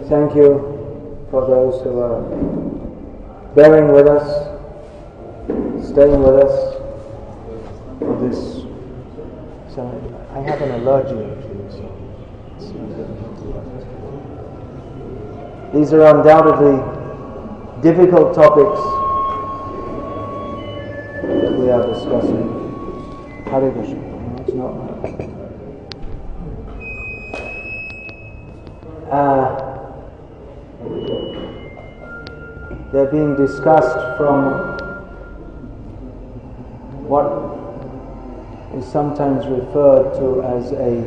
Thank you for those who are bearing with us, staying with us for this. So I have an allergy actually, so it's not good. These are undoubtedly difficult topics that we are discussing. Hare Krishna. No, it's not. They're being discussed from what is sometimes referred to as a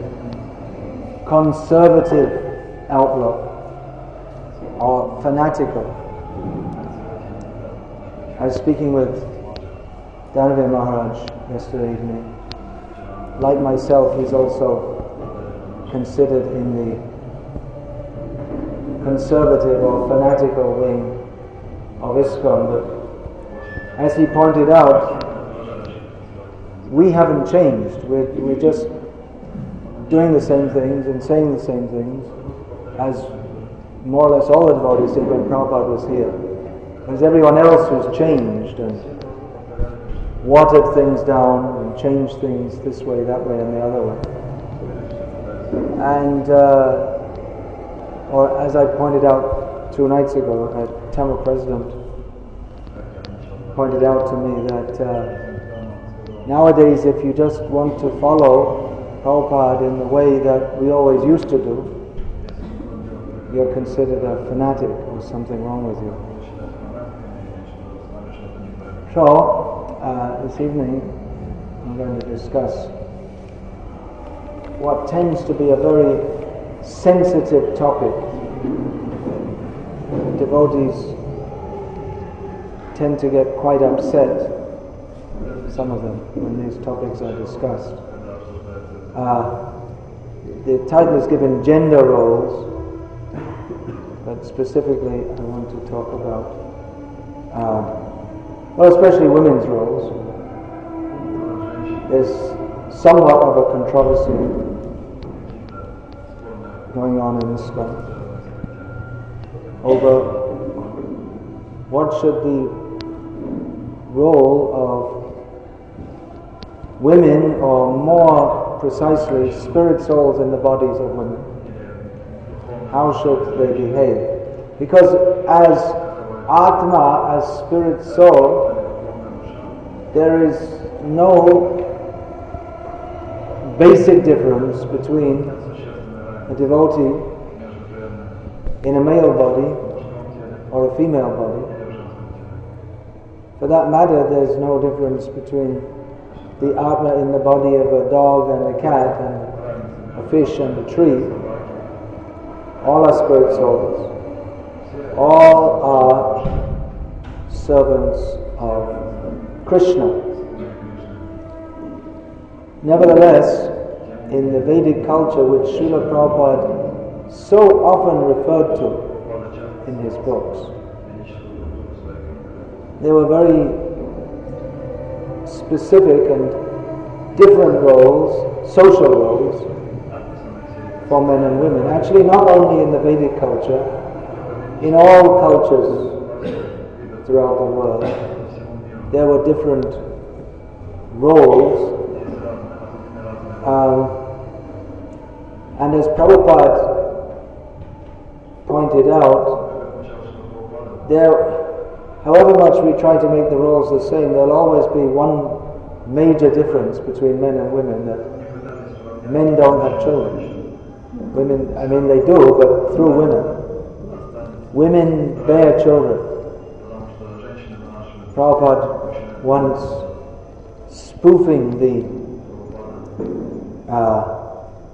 conservative outlook or fanatical. I was speaking with Dhanavir Maharaj yesterday evening. Like myself, he's also considered in the conservative or fanatical wing of ISKCON, but as he pointed out, we haven't changed. We're just doing the same things and saying the same things as more or less all the devotees did when Prabhupada was here. There's everyone else who's changed and watered things down and changed things this way, that way and the other way. And or as I pointed out 2 nights ago, a Tamil president pointed out to me that nowadays if you just want to follow Prabhupada in the way that we always used to do, you're considered a fanatic or something wrong with you. So, this evening I'm going to discuss what tends to be a very sensitive topic. Devotees tend to get quite upset, some of them, when these topics are discussed. The title is given Gender Roles, but specifically I want to talk about, well, especially women's roles. There's somewhat of a controversy going on in ISKCON over what should the role of women, or more precisely spirit souls in the bodies of women, how should they behave? Because as Atma, as spirit soul, there is no basic difference between a devotee in a male body or a female body. For that matter, there's no difference between the Atma in the body of a dog and a cat and a fish and a tree. All are spirit souls. All are servants of Krishna. Nevertheless, in the Vedic culture, which Srila Prabhupada so often referred to in his books, there were very specific and different roles, social roles, for men and women. Actually, not only in the Vedic culture, in all cultures throughout the world, there were different roles. And as Prabhupada pointed out, however much we try to make the roles the same, there'll always be one major difference between men and women, that men don't have children. Women, I mean they do, but through women. Women bear children. Prabhupada once, spoofing the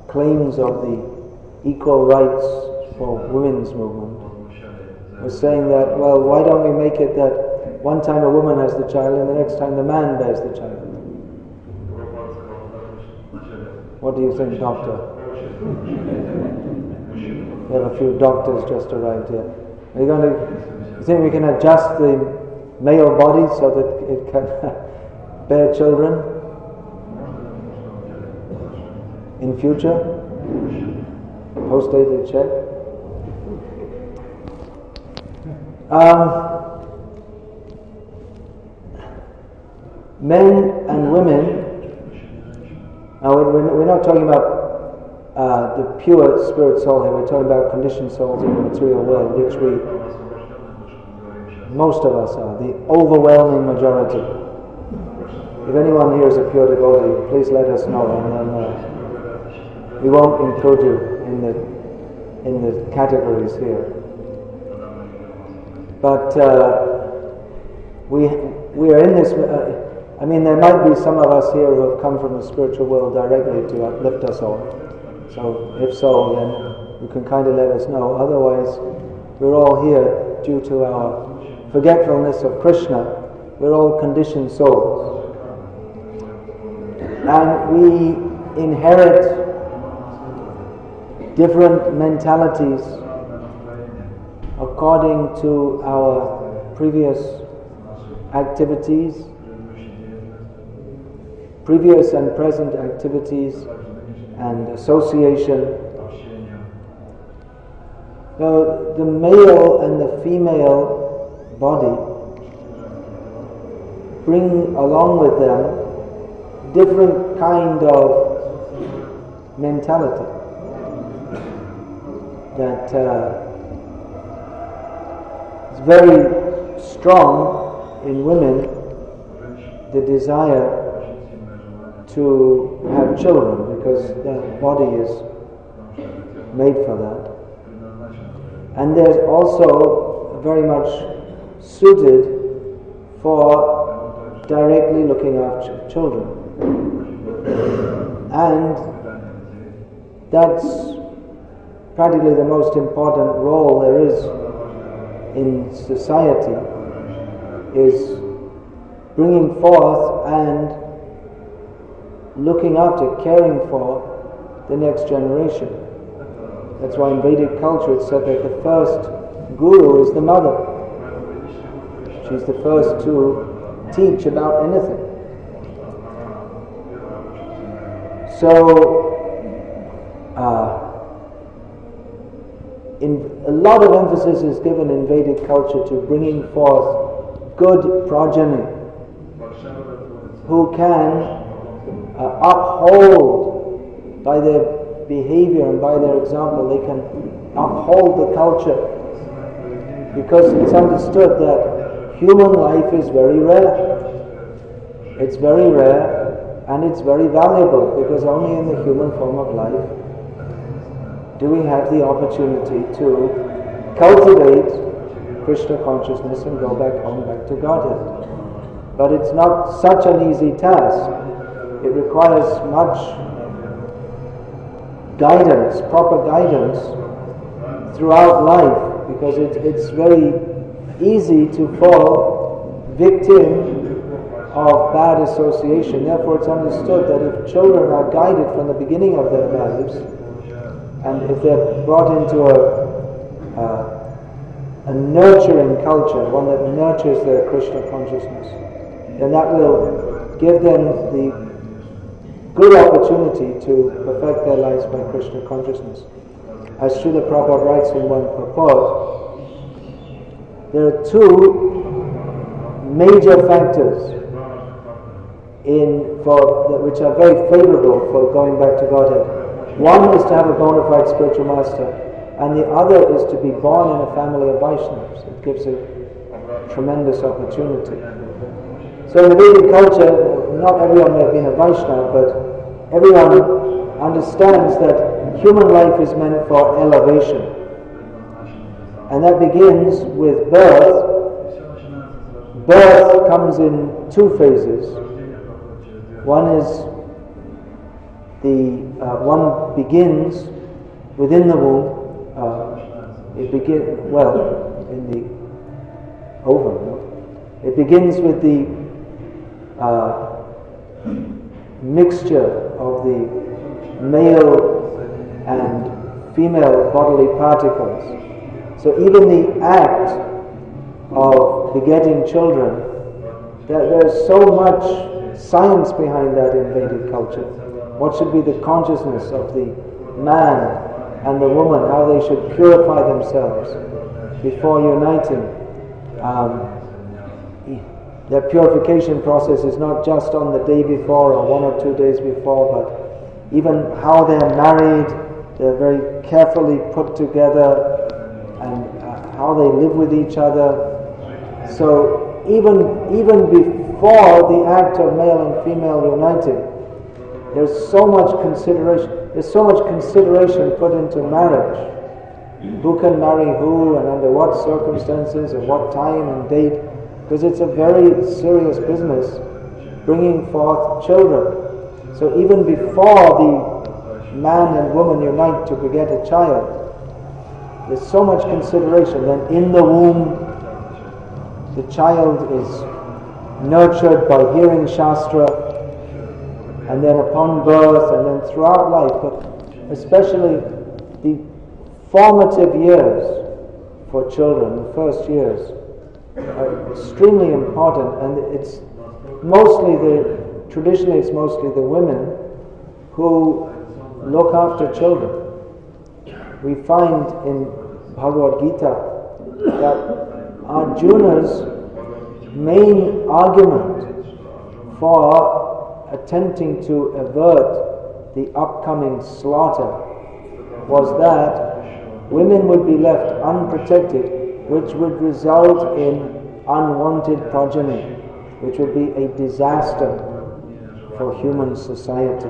claims of the equal rights for women's movement, was saying that, well, why don't we make it that one time a woman has the child and the next time the man bears the child? What do you think, doctor? We have a few doctors just arrived here. You think we can adjust the male body so that it can bear children in future? Post-dated check? Men and women, we're not talking about the pure spirit soul here, we're talking about conditioned souls in the material world, which most of us are, the overwhelming majority. If anyone here is a pure devotee, please let us know, and then we won't include you in the categories here. But we are in this. There might be some of us here who have come from the spiritual world directly to uplift us all. So if so, then you can kind of let us know. Otherwise, we're all here due to our forgetfulness of Krishna. We're all conditioned souls. And we inherit different mentalities according to our previous activities, previous and present activities and association. So the male and the female body bring along with them different kind of mentality that is very strong in women, the desire to have children, because the body is made for that. And there's also very much suited for directly looking after children. And that's practically the most important role there is in society, is bringing forth and looking after, caring for the next generation. That's why in Vedic culture it's said that the first guru is the mother. She's the first to teach about anything. So, a lot of emphasis is given in Vedic culture to bringing forth good progeny who can uphold, by their behavior and by their example, they can uphold the culture, because it's understood that human life is very rare. It's very rare and it's very valuable, because only in the human form of life do we have the opportunity to cultivate Krishna consciousness and go back home, back to Godhead. But it's not such an easy task. It requires much guidance, proper guidance throughout life, because it's very easy to fall victim of bad association. Therefore it's understood that if children are guided from the beginning of their lives, and if they're brought into a nurturing culture, one that nurtures their Krishna consciousness, then that will give them the good opportunity to perfect their lives by Krishna consciousness. As Srila Prabhupada writes in one purport, there are two major factors which are very favorable for going back to Godhead. One is to have a bona fide spiritual master, and the other is to be born in a family of Vaishnavas. It gives a tremendous opportunity. So in the Vedic culture, not everyone may have been a Vaishnava, but everyone understands that human life is meant for elevation. And that begins with birth. Birth comes in two phases. One is one begins within the womb. In the ovum. No? It begins with the mixture of the male and female bodily particles. So even the act of begetting children, there's so much science behind that in Vedic culture. What should be the consciousness of the man and the woman, how they should purify themselves before uniting, Their purification process is not just on the day before or 1 or 2 days before, but even how they're married, they're very carefully put together, and how they live with each other. So even before the act of male and female uniting, there's so much consideration. There's so much consideration put into marriage. Who can marry who, and under what circumstances, and what time and date, because it's a very serious business, bringing forth children. So even before the man and woman unite to beget a child, there's so much consideration. Then in the womb, the child is nurtured by hearing Shastra, and then upon birth, and then throughout life, but especially the formative years for children, the first years, are extremely important, and it's mostly traditionally it's mostly the women who look after children. We find in Bhagavad Gita that Arjuna's main argument for attempting to avert the upcoming slaughter was that women would be left unprotected, which would result in unwanted progeny, which would be a disaster for human society.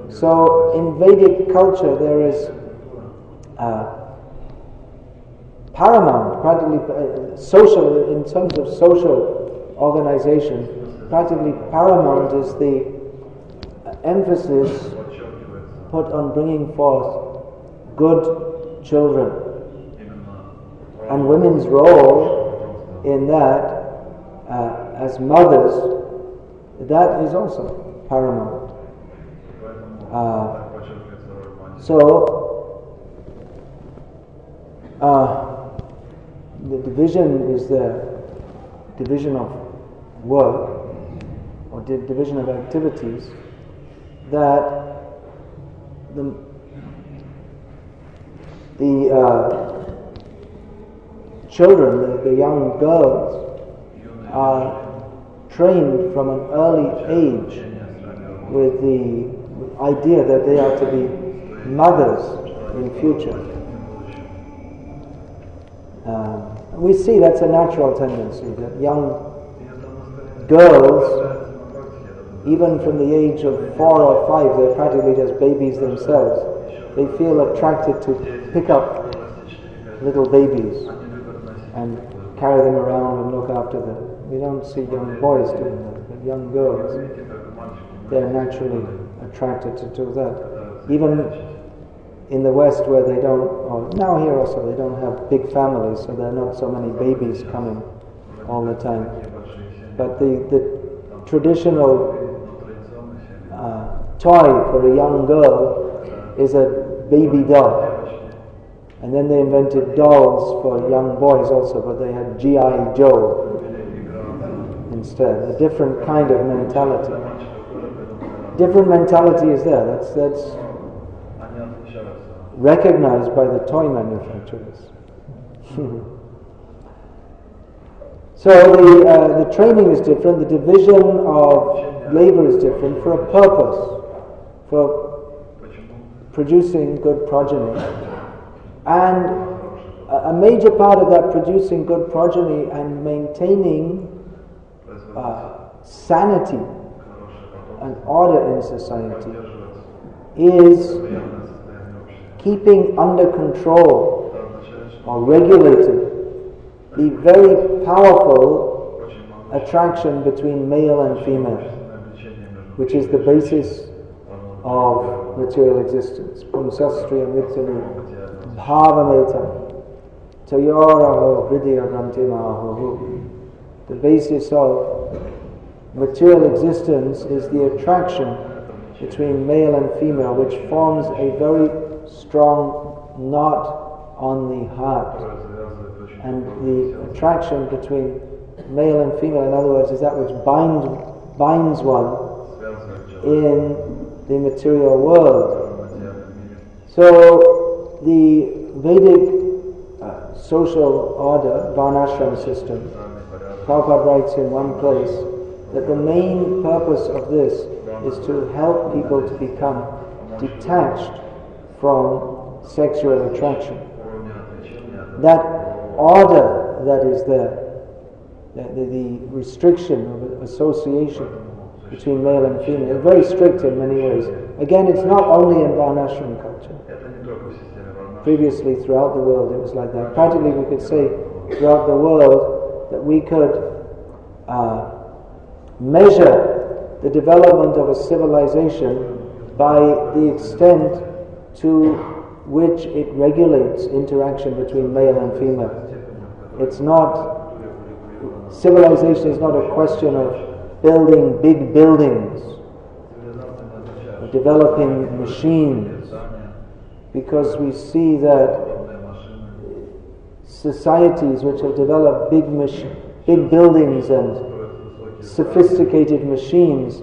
So in Vedic culture there is paramount, practically social, in terms of social organization, practically paramount is the emphasis put on bringing forth good children. And women's role in that, as mothers, that is also paramount. The division is the division of work, or division of activities, that the children, the young girls, are trained from an early age with the idea that they are to be mothers in future. We see that's a natural tendency, that young girls, even from the age of 4 or 5, they're practically just babies themselves. They feel attracted to pick up little babies and carry them around and look after them. We don't see young boys doing that, but young girls, they're naturally attracted to do that. Even in the West, where they don't, or now here also, they don't have big families, so there are not so many babies coming all the time. But the traditional toy for a young girl is a baby doll. And then they invented dolls for young boys also, but they had G.I. Joe instead. A different kind of mentality. Different mentality is there. That's recognized by the toy manufacturers. So the training is different, the division of labor is different for a purpose, for producing good progeny. And a major part of that producing good progeny and maintaining sanity and order in society is keeping under control or regulating the very powerful attraction between male and female, which is the basis of material existence. Pumsastriya mithili bhavametam tayoraho hridaya grantimaho. The basis of material existence is the attraction between male and female, which forms a very strong knot on the heart. And the attraction between male and female, in other words, is that which binds one in the material world. So the Vedic social order, varnashram system. Prabhupada writes in one place that the main purpose of this is to help people to become detached from sexual attraction. That order that is there, the restriction of association between male and female, is very strict in many ways. Again, it's not only in varnashram culture. Previously, throughout the world, it was like that. Practically, we could say throughout the world that we could measure the development of a civilization by the extent to which it regulates interaction between male and female. It's not, civilization is not a question of building big buildings, developing machines, because we see that societies which have developed big buildings and sophisticated machines,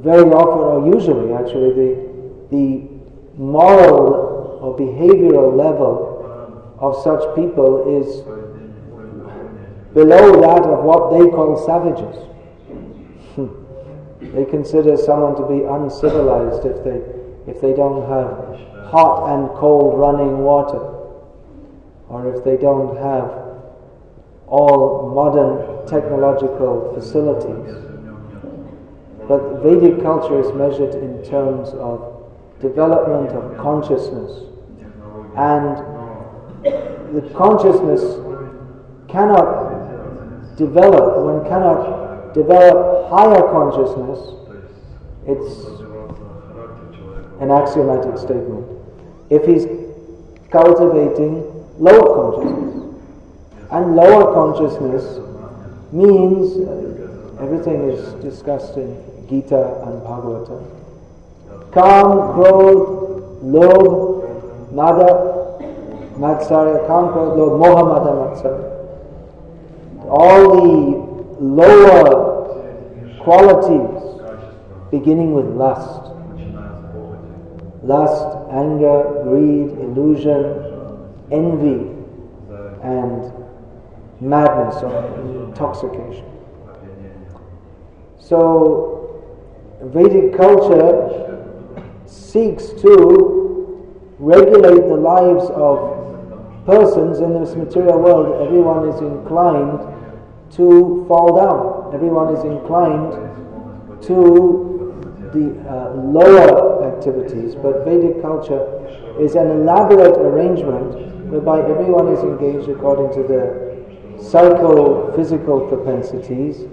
very often, or usually actually, the moral or behavioral level of such people is below that of what they call savages. They consider someone to be uncivilized if they don't have hot and cold running water, or if they don't have all modern technological facilities. But Vedic culture is measured in terms of development of consciousness, and the consciousness cannot develop, one cannot develop higher consciousness. It's an axiomatic statement. If he's cultivating lower consciousness, and lower consciousness means everything is discussed in Gita and Bhagavata. Kam, Krodh, Lobh, Mada, Matsarya, Kam, Krodh, Lobh, Moha, Mada, Matsarya. All the lower qualities beginning with lust. Lust, anger, greed, illusion, envy, and madness or intoxication. So, Vedic culture seeks to regulate the lives of persons in this material world. Everyone is inclined to fall down. Everyone is inclined to the lower activities. But Vedic culture is an elaborate arrangement whereby everyone is engaged according to their psycho-physical propensities,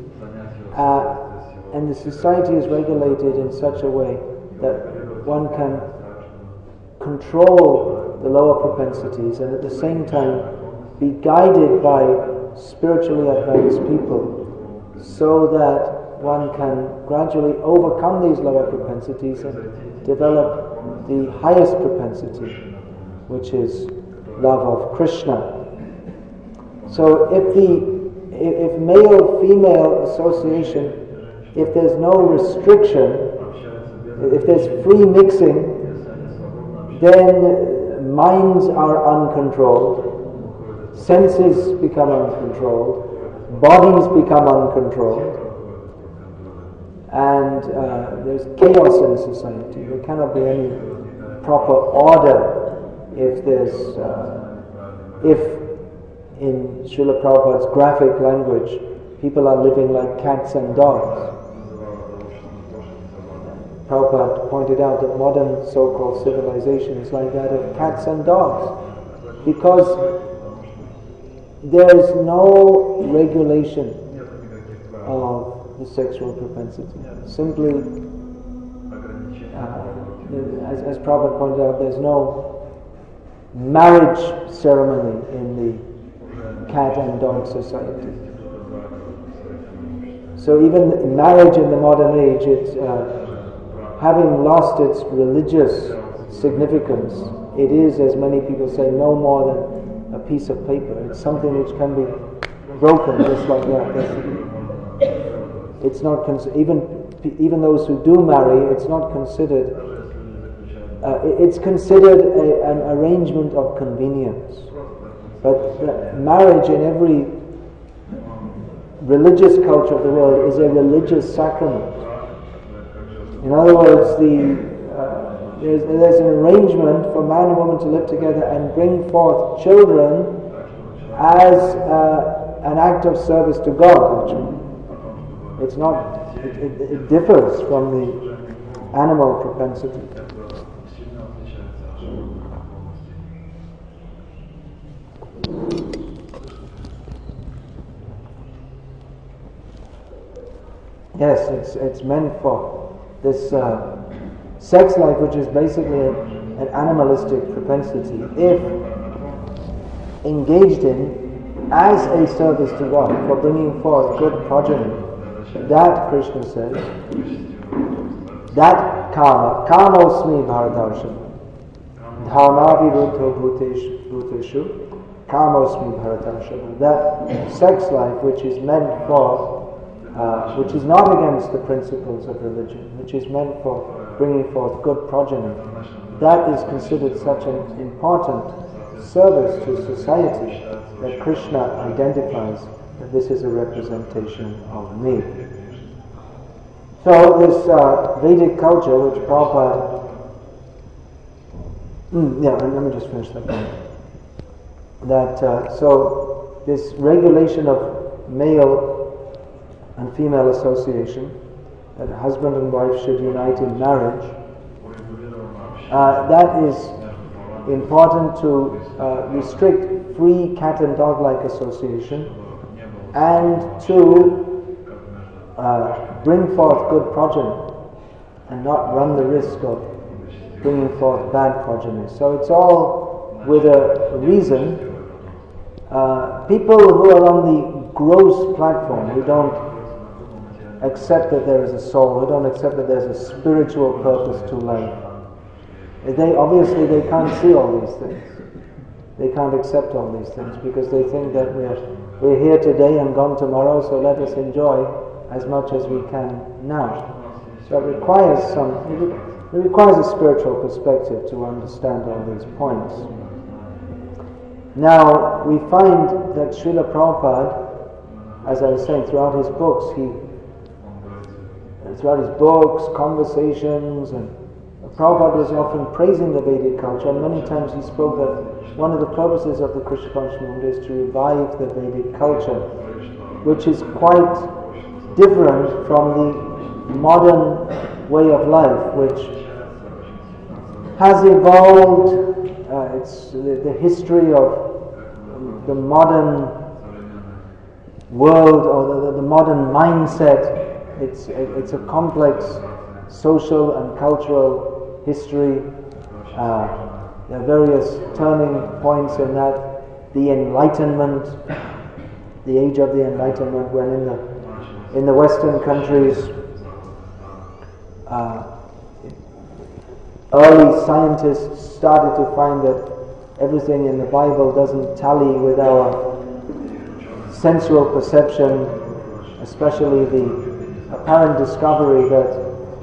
and the society is regulated in such a way that one can control the lower propensities and at the same time be guided by spiritually advanced people so that one can gradually overcome these lower propensities and develop the highest propensity, which is love of Krishna. So if male-female association, if there's no restriction, if there's free mixing, then minds are uncontrolled, senses become uncontrolled, bodies become uncontrolled, and there's chaos in society. There cannot be any proper order if in Srila Prabhupada's graphic language, people are living like cats and dogs. Prabhupada pointed out that modern so-called civilization is like that of cats and dogs, because there is no regulation of the sexual propensity. Simply, as Prabhupada pointed out, there's no marriage ceremony in the cat and dog society. So even marriage in the modern age, it's having lost its religious significance. It is, as many people say, no more than a piece of paper. It's something which can be broken just like that. It's not even those who do marry, it's not considered it's considered an arrangement of convenience. But marriage in every religious culture of the world is a religious sacrament. In other words, there's an arrangement for man and woman to live together and bring forth children as an act of service to God, actually. It's not, it differs from the animal propensity. Yes, it's meant for this sex life, which is basically an animalistic propensity, if engaged in as a service to God for bringing forth good progeny. That, Krishna says, that kamosmi bharatarsham, dharmaviruddho bhuteshu, kamosmi bharatarsham. That sex life which is meant for, which is not against the principles of religion, which is meant for bringing forth good progeny, that is considered such an important service to society that Krishna identifies that this is a representation of me. So this Vedic culture, which Prabhupada... let me just finish that point. So this regulation of male and female association, that husband and wife should unite in marriage, that is important to restrict free cat and dog like association and to bring forth good progeny and not run the risk of bringing forth bad progeny. So it's all with a reason. People who are on the gross platform, who don't accept that there is a soul, who don't accept that there's a spiritual purpose to life, they can't see all these things. They can't accept all these things because they think that we're here today and gone tomorrow, so let us enjoy as much as we can now. So it requires a spiritual perspective to understand all these points. Now, we find that Srila Prabhupada, as I was saying, throughout his books, conversations, and Prabhupada was often praising the Vedic culture, and many times he spoke that one of the purposes of the Krishna conscious movement is to revive the Vedic culture, which is quite different from the modern way of life, which has evolved. It's the history of the modern world, or the modern mindset. It's a complex social and cultural history. There are various turning points in that. The Enlightenment, the age of the Enlightenment, when in the Western countries, early scientists started to find that everything in the Bible doesn't tally with our sensual perception, especially the apparent discovery that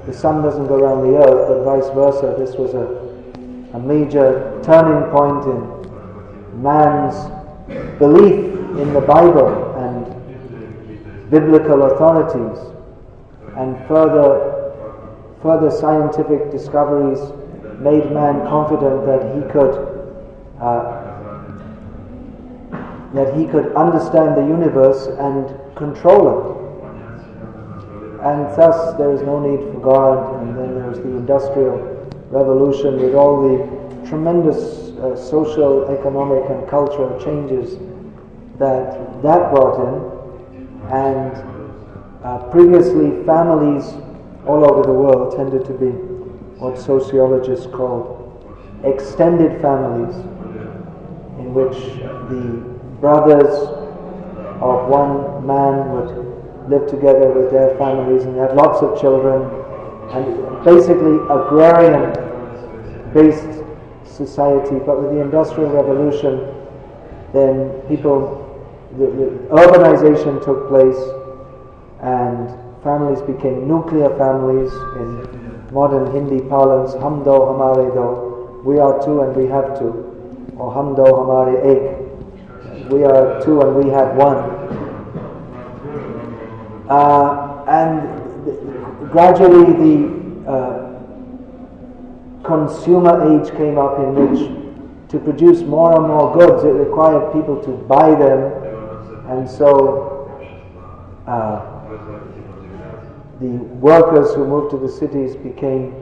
the sun doesn't go around the earth, but vice versa. This was a major turning point in man's belief in the Bible and biblical authorities, and further scientific discoveries made man confident that he could understand the universe and control it. And thus there is no need for God. And then there was the Industrial Revolution with all the tremendous social, economic and cultural changes that brought in. And previously families all over the world tended to be what sociologists call extended families, in which the brothers of one man would live together with their families and have lots of children, and basically agrarian-based society. But with the Industrial Revolution, then the urbanization took place, and families became nuclear families in modern Hindi parlance, hum do hamare do, we are two and we have two, or hum do hamare ek, we are two and we have one. And gradually the consumer age came up, in which to produce more and more goods it required people to buy them, and so the workers who moved to the cities became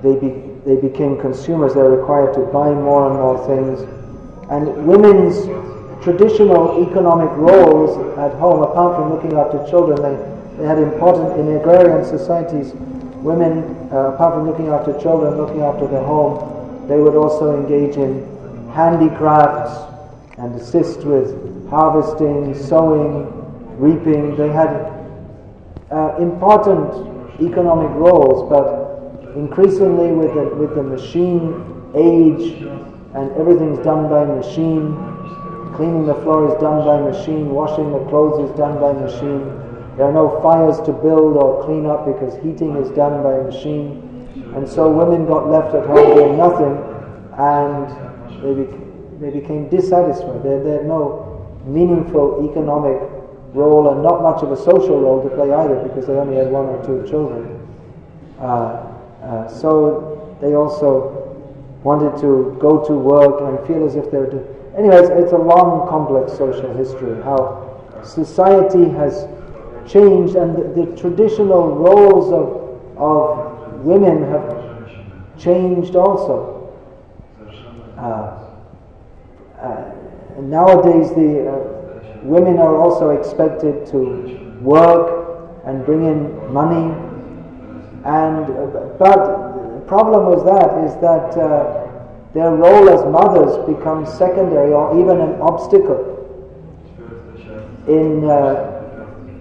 they became consumers. They were required to buy more and more things, and women's traditional economic roles at home, apart from looking after children, they had important in agrarian societies. Women, apart from looking after children, looking after the home, they would also engage in handicrafts and assist with harvesting, sowing, reaping. They had important economic roles, but increasingly with the machine age, and everything's done by machine. Cleaning the floor is done by machine, washing the clothes is done by machine. There are no fires to build or clean up because heating is done by machine. And so women got left at home doing nothing, and they became dissatisfied. They had no meaningful economic role and not much of a social role to play either, because they only had one or two children. So they also wanted to go to work and feel as if they were doing... Anyways, it's a long, complex social history, how society has changed, and the traditional roles of women have changed also. And nowadays, the women are also expected to work and bring in money, but the problem with that is that their role as mothers becomes secondary or even an obstacle.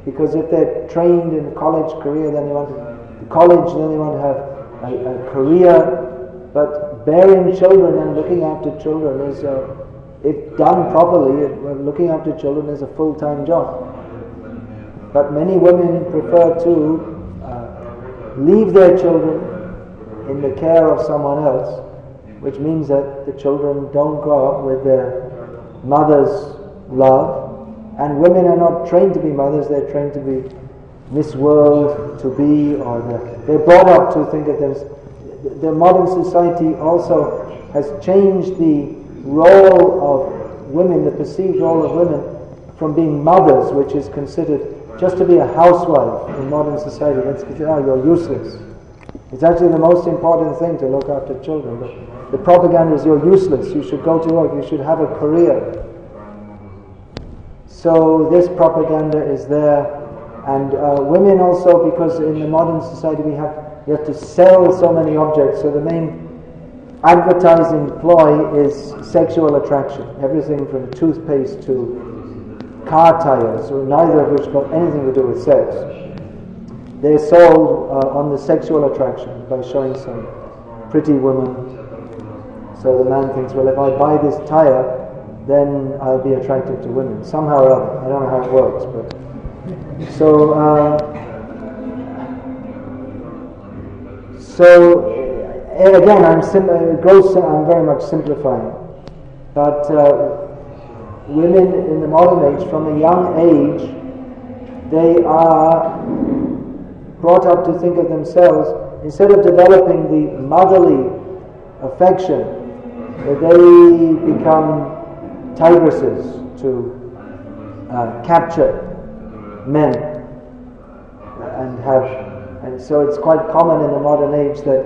Because if they're trained in college career, then they want to have a career. But bearing children and looking after children is, if done properly, looking after children is a full-time job. But many women prefer to leave their children in the care of someone else, which means that the children don't grow up with their mother's love. And women are not trained to be mothers, they're trained to be Miss World, to be, or they're brought up to think of them. The modern society also has changed the role of women, the perceived role of women, from being mothers, which is considered just to be a housewife in modern society. That's considered, you're useless. It's actually the most important thing to look after children. But the propaganda is you're useless, you should go to work, you should have a career. So this propaganda is there, and women also, because in the modern society you have to sell so many objects, so the main advertising ploy is sexual attraction. Everything from toothpaste to car tires, neither of which got anything to do with sex. They're sold on the sexual attraction by showing some pretty woman. So the man thinks, well, if I buy this tire, then I'll be attracted to women, somehow or other. I don't know how it works, but... So again, I'm very much simplifying. But women in the modern age, from a young age, they are brought up to think of themselves, instead of developing the motherly affection, they become tigresses to capture men, and so it's quite common in the modern age that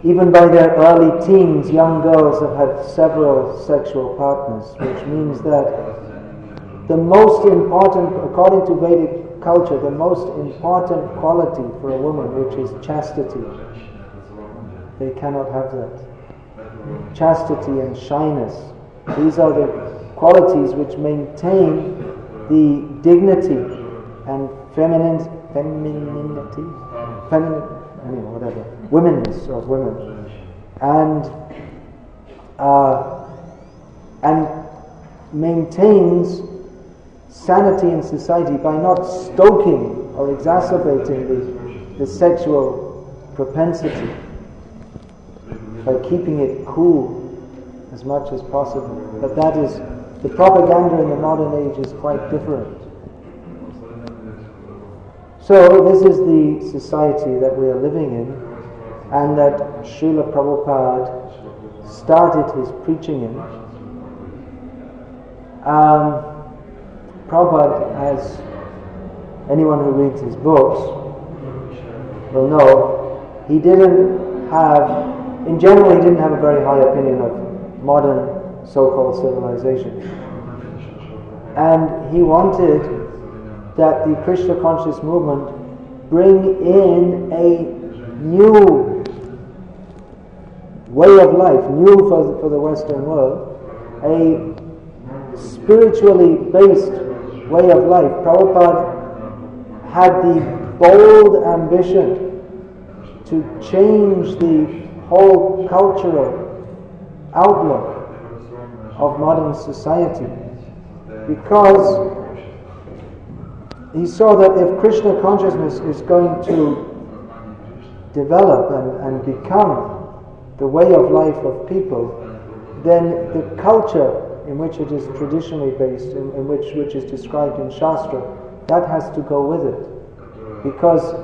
even by their early teens, young girls have had several sexual partners, which means that the most important, according to Vedic culture, the most important quality for a woman, which is chastity, they cannot have that. Chastity and shyness, these are the qualities which maintain the dignity and femininity, womenness of women, and maintains sanity in society by not stoking or exacerbating the sexual propensity by keeping it cool as much as possible. But that is, the propaganda in the modern age is quite different. So this is the society that we are living in, and that Srila Prabhupada started his preaching in. Prabhupada, as anyone who reads his books will know, he didn't have, in general, he didn't have a very high opinion of modern so-called civilization. And he wanted that the Krishna conscious movement bring in a new way of life, new for the Western world, a spiritually based way of life. Prabhupada had the bold ambition to change the whole cultural outlook of modern society, because he saw that if Krishna consciousness is going to develop and become the way of life of people, then the culture in which it is traditionally based, in which is described in Shastra, that has to go with it. Because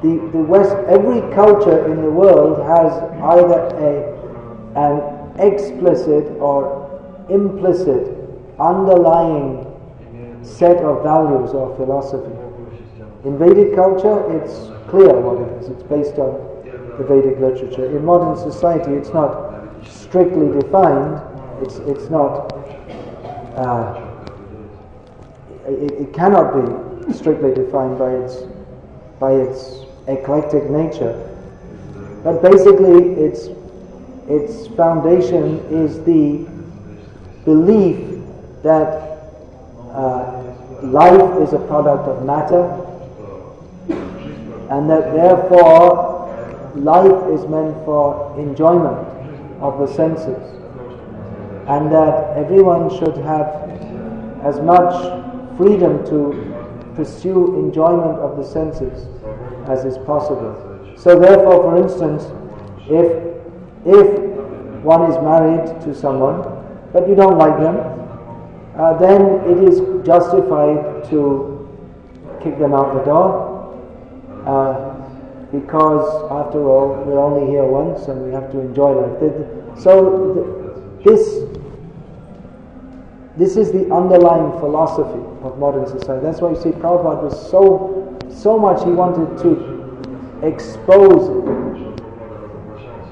the West, every culture in the world has either an explicit or implicit underlying set of values or philosophy. In Vedic culture, it's clear what it is. It's based on the Vedic literature. In modern society, it's not strictly defined. It's not. It cannot be strictly defined by its eclectic nature. But basically, its foundation is the belief that life is a product of matter, and that therefore life is meant for enjoyment of the senses, and that everyone should have as much freedom to pursue enjoyment of the senses as is possible. So therefore, for instance, if one is married to someone but you don't like them, then it is justified to kick them out the door, because after all, we're only here once and we have to enjoy life. This is the underlying philosophy of modern society. That's why you see Prabhupada was so much, he wanted to expose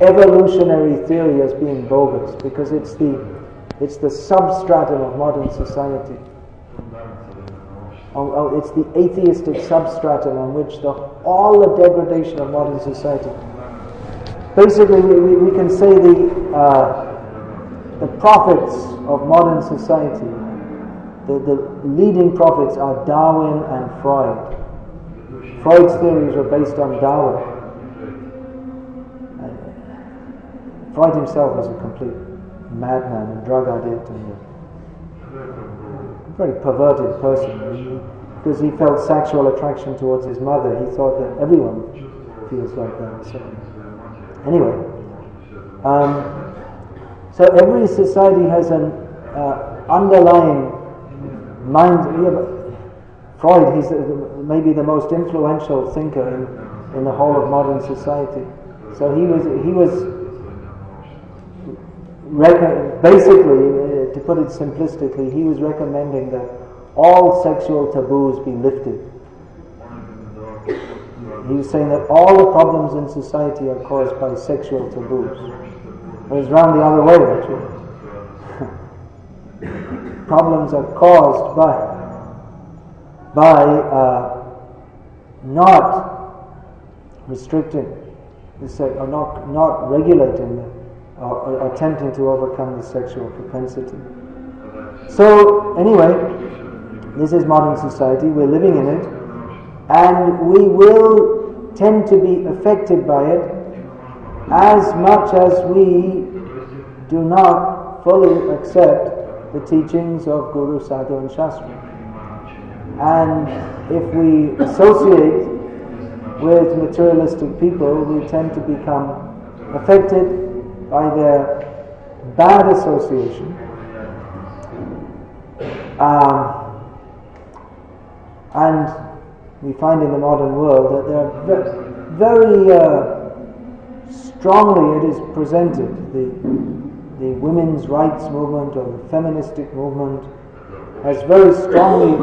evolutionary theory as being bogus, because it's the substratum of modern society. It's the atheistic substratum on which all the degradation of modern society. Basically, we can say the prophets of modern society, the leading prophets are Darwin and Freud. Freud's theories were based on Darwin. Freud himself was a complete madman, a drug addict, and a very perverted person, because he felt sexual attraction towards his mother. He thought that everyone feels like that. So anyway, so every society has an underlying mind. Freud, he's maybe the most influential thinker in the whole of modern society. So he was basically, to put it simplistically, he was recommending that all sexual taboos be lifted. He was saying that all the problems in society are caused by sexual taboos. It was round the other way, actually. Problems are caused by not restricting the sex, or not regulating the, or attempting to overcome the sexual propensity. So anyway, this is modern society, we're living in it, and we will tend to be affected by it as much as we do not fully accept the teachings of Guru, Sadhu and Shastra. And if we associate with materialistic people, we tend to become affected by their bad association. And we find in the modern world that there are very strongly it is presented, the women's rights movement or the feministic movement has very strongly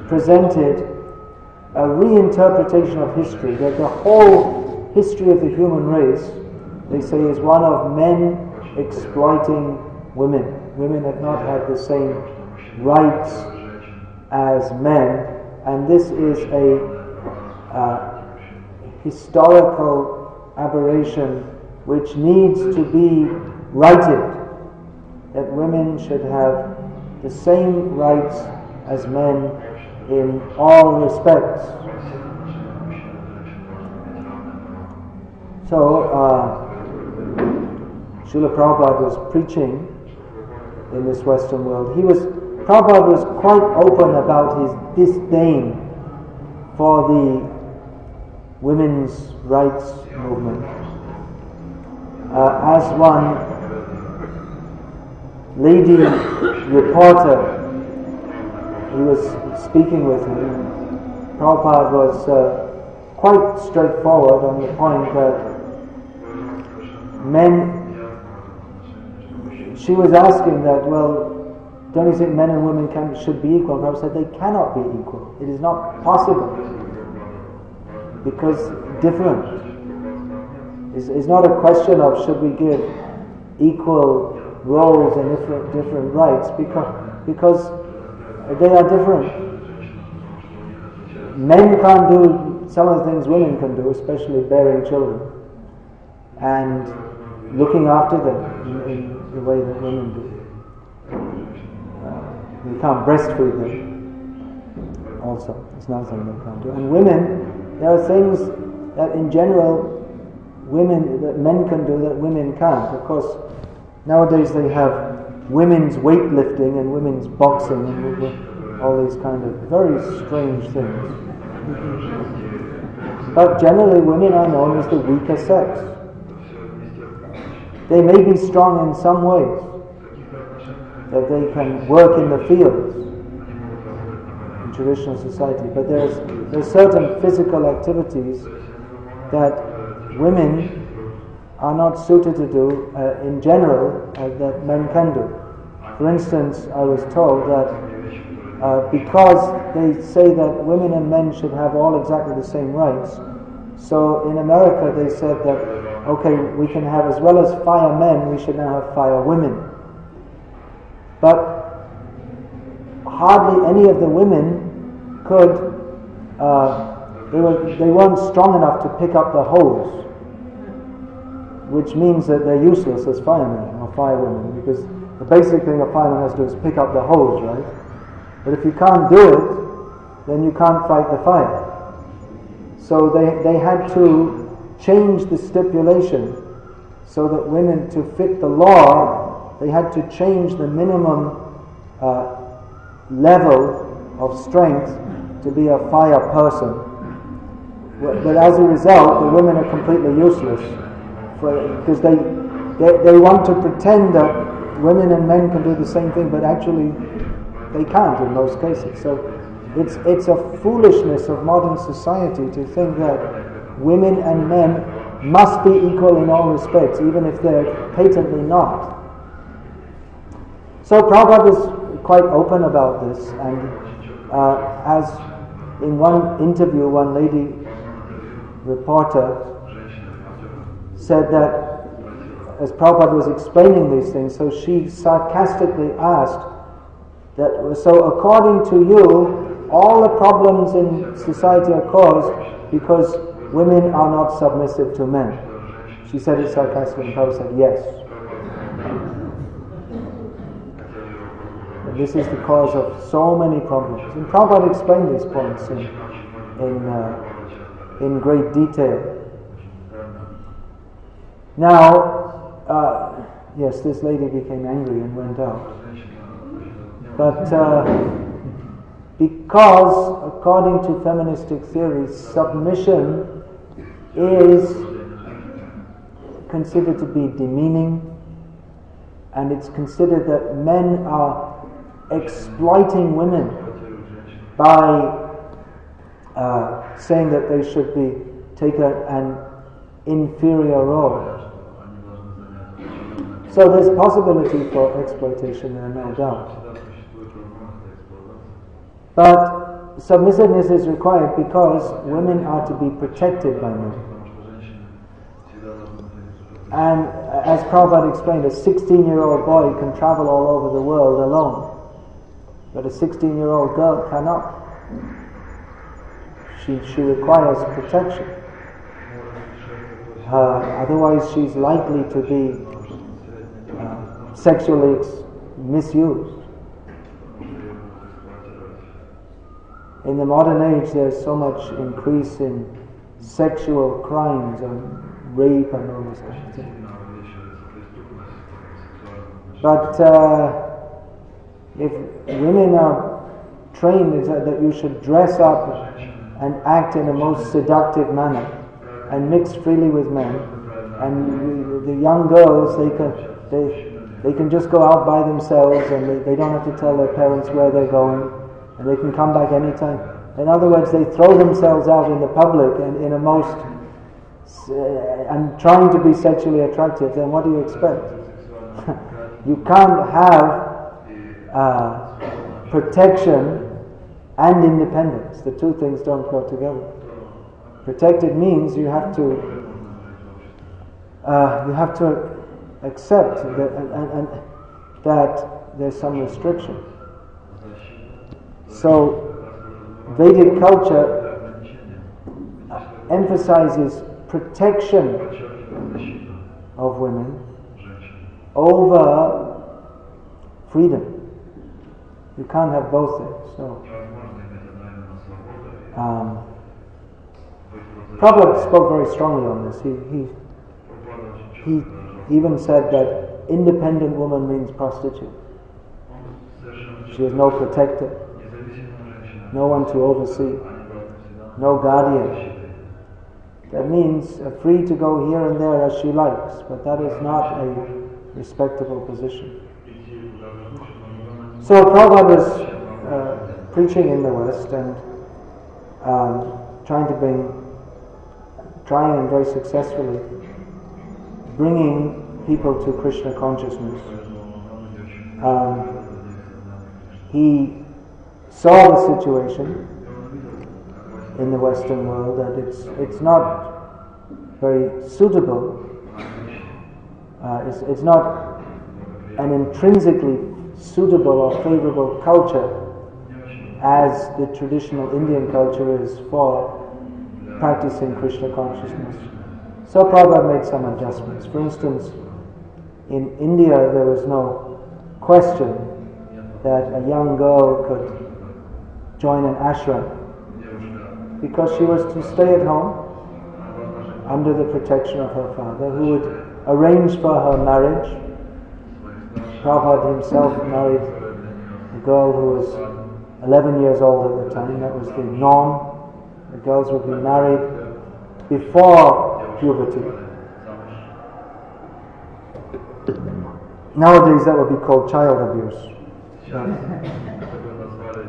presented a reinterpretation of history, that the whole history of the human race, they say, is one of men exploiting women. Women have not had the same rights as men, and this is a historical aberration which needs to be righted, that women should have the same rights as men in all respects. So, Srila Prabhupada was preaching in this Western world. Prabhupada was quite open about his disdain for the women's rights movement. As one lady reporter, he was speaking with him, Prabhupada was quite straightforward on the point that she was asking that, well, don't you think men and women should be equal? Prabhupada said they cannot be equal. It is not possible. Because different. It's not a question of should we give equal roles and different rights, because they are different. Men can't do some of the things women can do, especially bearing children and looking after them in the way that women do. We can't breastfeed them also. It's another thing they can't do. And women, there are things that in general that men can do that women can't. Of course, nowadays they have women's weightlifting and women's boxing and all these kind of very strange things. But generally women are known as the weaker sex. They may be strong in some ways, that they can work in the fields in traditional society, but there's certain physical activities that women are not suited to do in general that men can do. For instance, I was told that because they say that women and men should have all exactly the same rights, so in America they said that, okay, we can have, as well as fire men, we should now have fire women. But hardly any of the women could, they weren't strong enough to pick up the hose, which means that they're useless as firemen or firewomen, because the basic thing a fireman has to do is pick up the hose, right? But if you can't do it, then you can't fight the fire. So they had to change the stipulation so that women, to fit the law, they had to change the minimum level of strength to be a fire person. But as a result, the women are completely useless, because they want to pretend that women and men can do the same thing, but actually they can't in most cases. So it's a foolishness of modern society to think that women and men must be equal in all respects, even if they're patently not. So Prabhupada was quite open about this, and as in one interview, one lady reporter said that as Prabhupada was explaining these things, so she sarcastically asked that, so according to you, all the problems in society are caused because women are not submissive to men. She said it sarcastically, and Prabhupada said yes. And this is the cause of so many problems. And Prabhupada explained these points in great detail. Now, yes, this lady became angry and went out. But because, according to feministic theory, submission is considered to be demeaning, and it's considered that men are exploiting women by saying that they should take an inferior role. So there's possibility for exploitation there, no doubt. But submissiveness is required because women are to be protected by men. And as Prabhupada explained, a 16-year-old boy can travel all over the world alone, but a 16-year-old girl cannot. She requires protection. Otherwise she's likely to be sexually misused. In the modern age there's so much increase in sexual crimes and rape and all this kind of thing. But if women are trained that you should dress up and act in a most seductive manner and mix freely with men, and the young girls, they can just go out by themselves and they don't have to tell their parents where they're going, and they can come back anytime. In other words, they throw themselves out in the public and in a most and trying to be sexually attractive, then what do you expect? You can't have protection and independence. The two things don't go together. Protected means you have to accept that there's some restriction. So Vedic culture emphasizes protection of women over freedom. You can't have both things. So Prabhupada spoke very strongly on this. He even said that independent woman means prostitute. She has no protector, no one to oversee, no guardian. That means free to go here and there as she likes, but that is not a respectable position. So Prabhupada was preaching in the West and trying and very successfully bringing people to Krishna consciousness. He saw the situation in the Western world that it's not very suitable. It's not an intrinsically suitable or favorable culture as the traditional Indian culture is for practicing Krishna consciousness. So Prabhupada made some adjustments. For instance, in India there was no question that a young girl could join an ashram because she was to stay at home under the protection of her father, who would arrange for her marriage. Prabhupada himself married a girl who was 11 years old at the time. That was the norm. The girls would be married before puberty. Nowadays that would be called child abuse.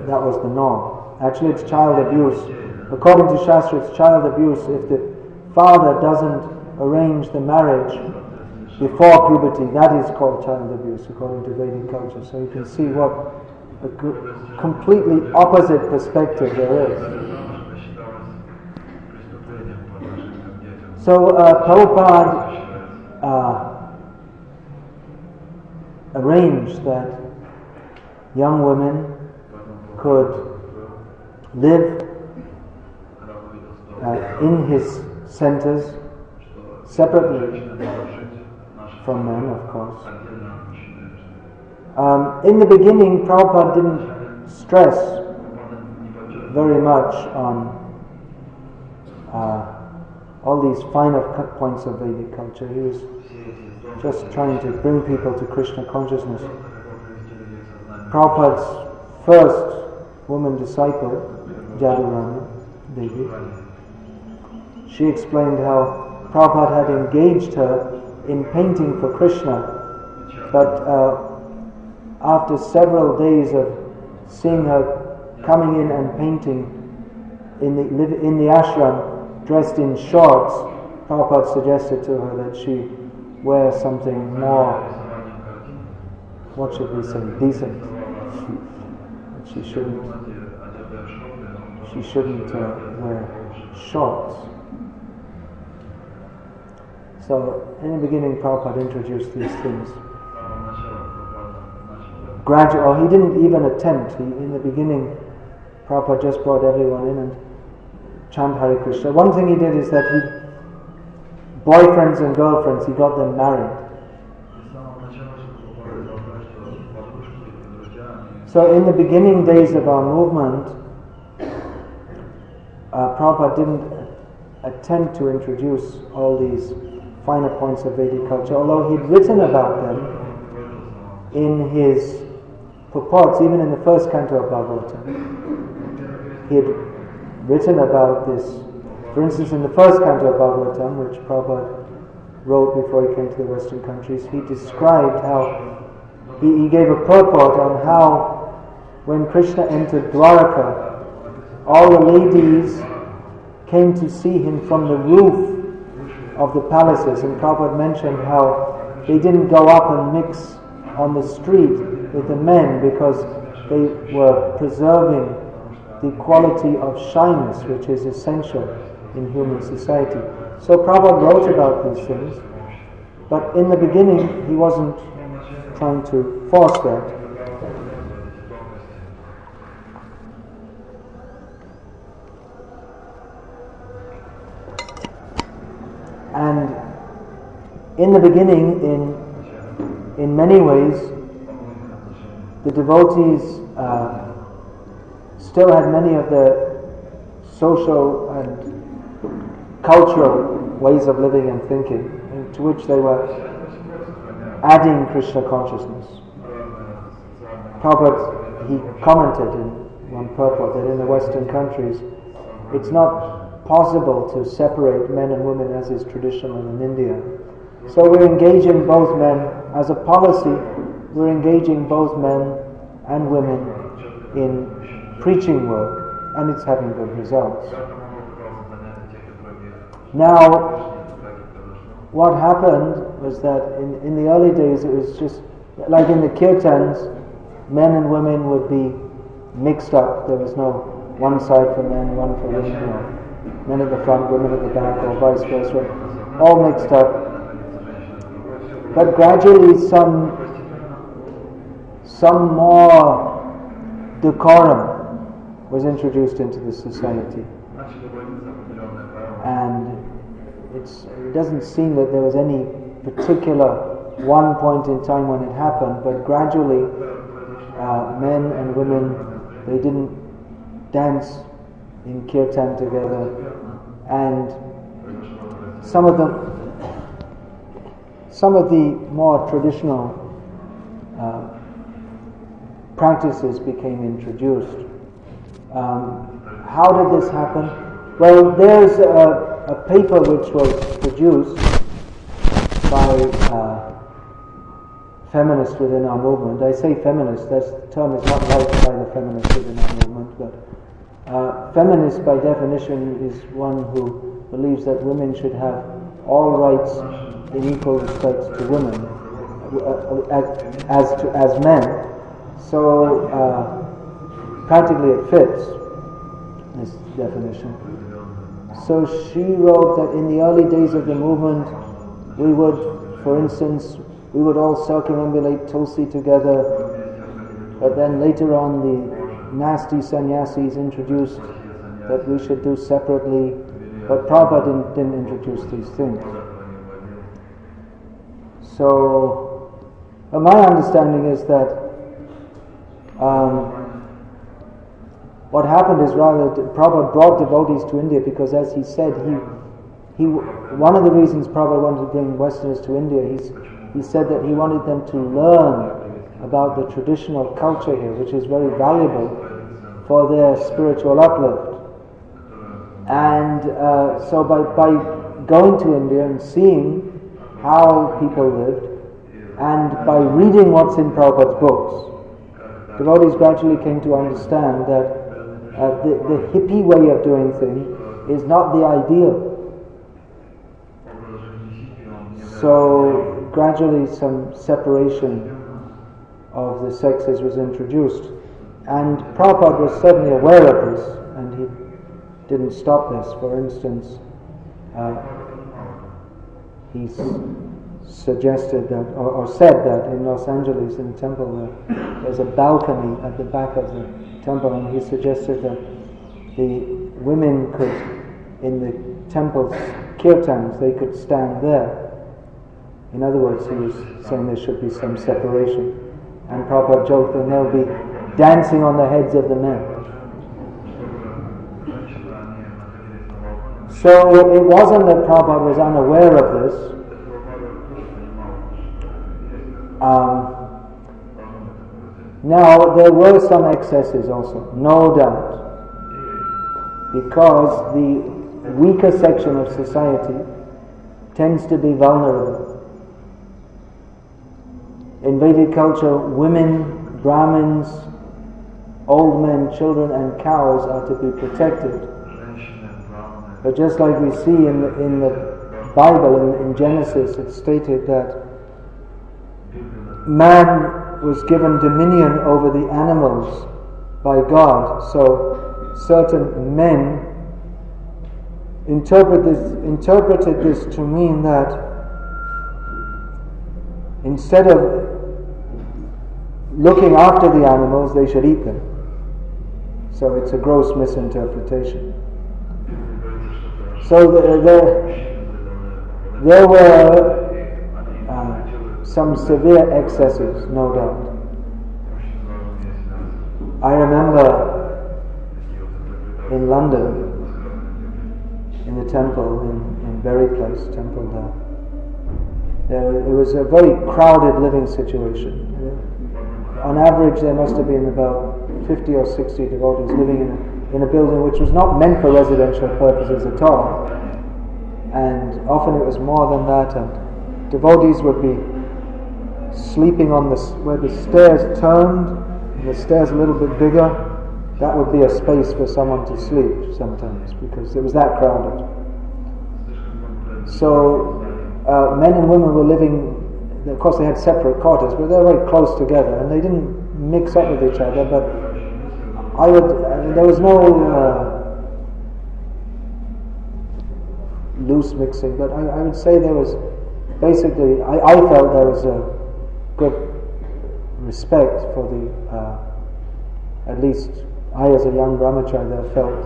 That was the norm. Actually it's child abuse. According to Shastra, it's child abuse if the father doesn't arrange the marriage before puberty. That is called child abuse according to Vedic culture. So you can see what a completely opposite perspective there is. So Prabhupada arranged that young women could live in his centers separately from men, of course. In the beginning, Prabhupada didn't stress very much on all these finer points of Vedic culture. He was just trying to bring people to Krishna consciousness. Prabhupada's first woman disciple, Jadurani Devi, she explained how Prabhupada had engaged her in painting for Krishna, but after several days of seeing her coming in and painting in the ashram dressed in shorts, Prabhupada suggested to her that she wear something more, what should we say, decent. She shouldn't wear shorts. So in the beginning Prabhupada introduced these things. He didn't even attempt. In the beginning Prabhupada just brought everyone in and chant Hare Krishna. One thing he did is that boyfriends and girlfriends, he got them married. So in the beginning days of our movement, Prabhupada didn't attempt to introduce all these finer points of Vedic culture, although he'd written about them in his purports, even in the first canto of Bhagavatam. He had written about this. For instance, in the first canto of Bhagavatam, which Prabhupada wrote before he came to the Western countries, he described how he gave a purport on how when Krishna entered Dwaraka, all the ladies came to see him from the roof of the palaces, and Prabhupada mentioned how they didn't go up and mix on the street with the men because they were preserving the quality of shyness, which is essential in human society. So Prabhupada wrote about these things, but in the beginning he wasn't trying to force that. And in the beginning, in many ways, the devotees still had many of the social and cultural ways of living and thinking, to which they were adding Krishna consciousness. Prabhupada, he commented in one purport that in the Western countries, it's not possible to separate men and women as is traditional in India. So we're engaging both men, as a policy, we're engaging both men and women in preaching work, and it's having good results. Now, what happened was that in the early days it was just, like in the kirtans, men and women would be mixed up. There was no one side for men, one for women, or men at the front, women at the back, or vice versa, all mixed up. But gradually some more decorum was introduced into the society. And it doesn't seem that there was any particular one point in time when it happened, but gradually men and women, they didn't dance in kirtan together, and some of the more traditional practices became introduced. How did this happen? Well, there's a paper which was produced by feminists within our movement. I say feminists, that term is not right by the feminists within our movement, but feminist by definition is one who believes that women should have all rights in equal respect to women as men. So practically it fits this definition. So she wrote that in the early days of the movement, we would, for instance, we would all circumambulate Tulsi together, but then later on the nasty sannyasis introduced that we should do separately, but Prabhupada didn't introduce these things. So, my understanding is that what happened is rather Prabhupada brought devotees to India because, as he said, one of the reasons Prabhupada wanted to bring Westerners to India, he said that he wanted them to learn about the traditional culture here, which is very valuable for their spiritual uplift. And so by going to India and seeing how people lived, and by reading what's in Prabhupada's books, devotees gradually came to understand that the hippie way of doing things is not the ideal. So gradually some separation of the sexes was introduced. And Prabhupada was certainly aware of this, and he didn't stop this. For instance, he suggested that, or said that in Los Angeles, in the temple, there's a balcony at the back of the temple, and he suggested that the women could, in the temple's kirtans, they could stand there. In other words, he was saying there should be some separation. And Prabhupada joked that they'll be dancing on the heads of the men. So it wasn't that Prabhupada was unaware of this. Now, there were some excesses also, no doubt, because the weaker section of society tends to be vulnerable. In Vedic culture, women, Brahmins, old men, children and cows are to be protected. But just like we see in the Bible, in Genesis, it's stated that man was given dominion over the animals by God. So certain men interpreted this to mean that instead of looking after the animals, they should eat them. So it's a gross misinterpretation. So there were some severe excesses, no doubt. I remember in London, in the temple, in Berry Place, temple there, it was a very crowded living situation. On average, there must have been about 50 or 60 devotees living in a building which was not meant for residential purposes at all. And often it was more than that, and devotees would be sleeping on where the stairs turned, and the stairs a little bit bigger. That would be a space for someone to sleep sometimes, because it was that crowded. So men and women were living, of course they had separate quarters, but they were very close together, and they didn't mix up with each other, but there was no loose mixing, but I would say there was basically, I felt there was a good respect for the, at least I as a young brahmachari there felt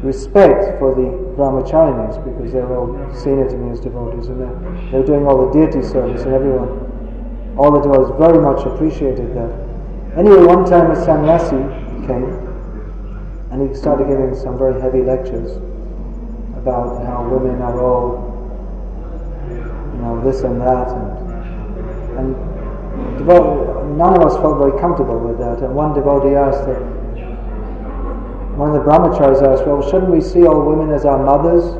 respect for the brahmacharinis, because they were all senior to me as devotees, and they were doing all the deity service, and all the devotees very much appreciated that. Anyway, one time a sannyasi came, and he started giving some very heavy lectures about how women are all, this and that, and none of us felt very comfortable with that. And one devotee asked that, one of the brahmacharis asked, well, shouldn't we see all women as our mothers?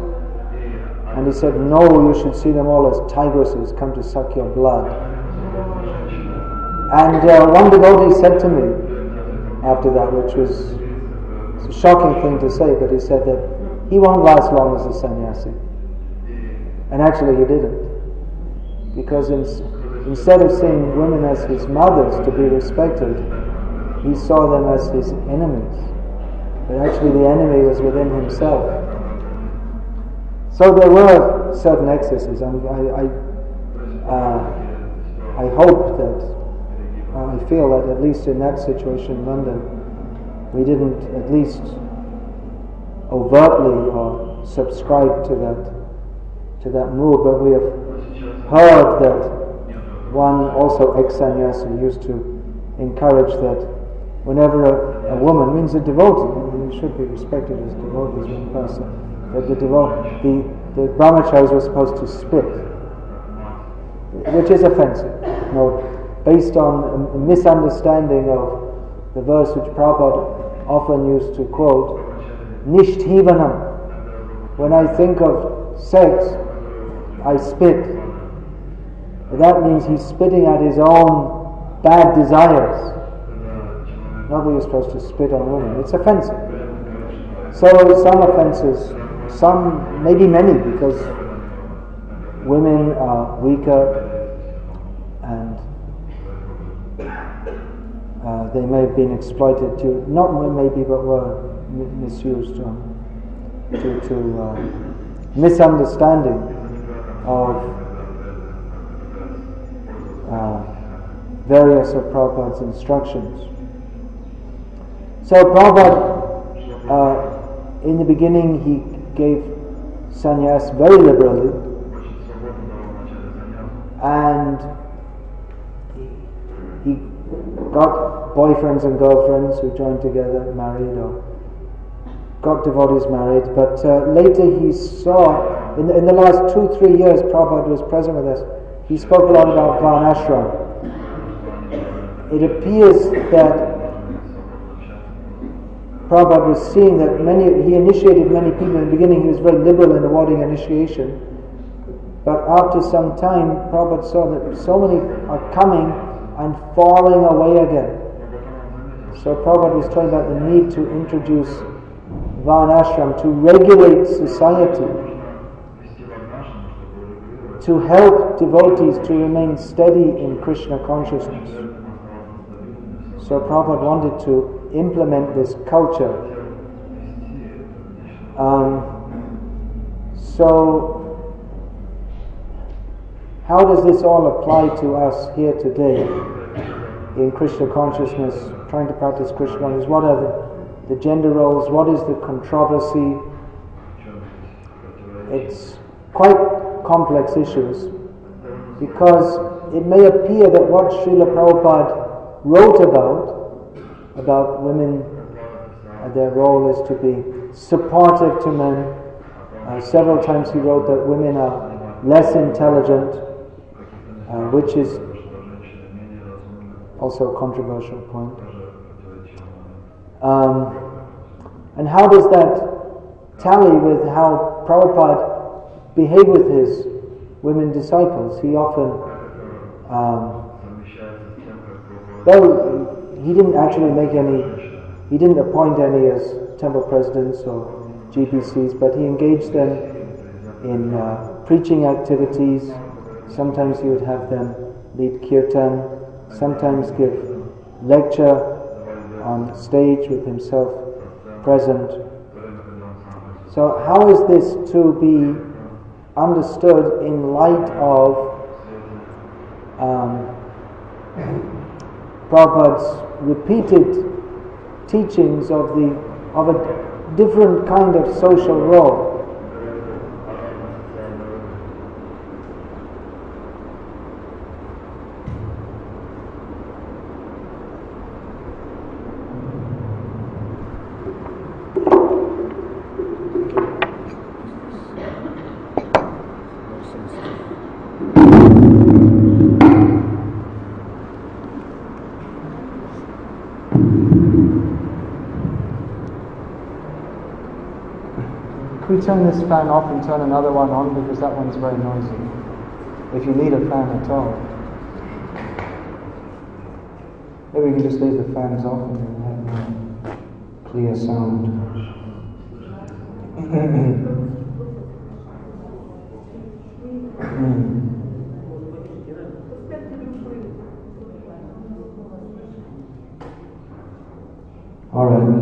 And he said, no, you should see them all as tigresses come to suck your blood. And one devotee said to me after that, which was a shocking thing to say, but he said that he won't last long as a sannyasi. And actually he didn't. Because instead of seeing women as his mothers to be respected, he saw them as his enemies. But actually the enemy was within himself. So there were certain excesses. I hope that, I feel that at least in that situation in London, we didn't at least overtly or subscribe to that mood, but we have heard that one also ex-sannyasi used to encourage that whenever a woman, means a devotee, should be respected as devotees, one person, that the brahmacharis were supposed to spit, which is offensive, based on a misunderstanding of the verse which Prabhupada often used to quote, Nishthivanam. When I think of sex, I spit. That means he's spitting at his own bad desires. Not that you're supposed to spit on women. It's offensive. So some offenses, some, maybe many, because women are weaker and they may have been exploited to, not maybe, but were misused due to misunderstanding of various of Prabhupada's instructions. So Prabhupada, in the beginning, he gave sannyas very liberally, and he got boyfriends and girlfriends who joined together, married, or got devotees married. But later he saw, in the last 2-3 years Prabhupada was present with us, he spoke a lot about Varnashram. It appears that Prabhupada was seeing that he initiated many people. In the beginning he was very liberal in awarding initiation, but after some time Prabhupada saw that so many are coming and falling away again. So Prabhupada was talking about the need to introduce Varnashram to regulate society, to help devotees to remain steady in Krishna consciousness. So Prabhupada wanted to implement this culture. So how does this all apply to us here today in Krishna consciousness, trying to practice Krishna consciousness? What are the gender roles? What is the controversy? It's quite complex issues, because it may appear that what Srila Prabhupada wrote about women, their role is to be supportive to men. Several times he wrote that women are less intelligent, which is also a controversial point. And how does that tally with how Prabhupada behaved with his women disciples? He often, though he didn't actually he didn't appoint any as temple presidents or GPCs, but he engaged them in preaching activities. Sometimes he would have them lead kirtan, sometimes give lecture on stage with himself present. So how is this to be understood in light of Prabhupada's repeated teachings of a different kind of social role? Can we turn this fan off and turn another one on, because that one's very noisy, if you need a fan at all. Maybe we can just leave the fans off and then have clear sound. All right.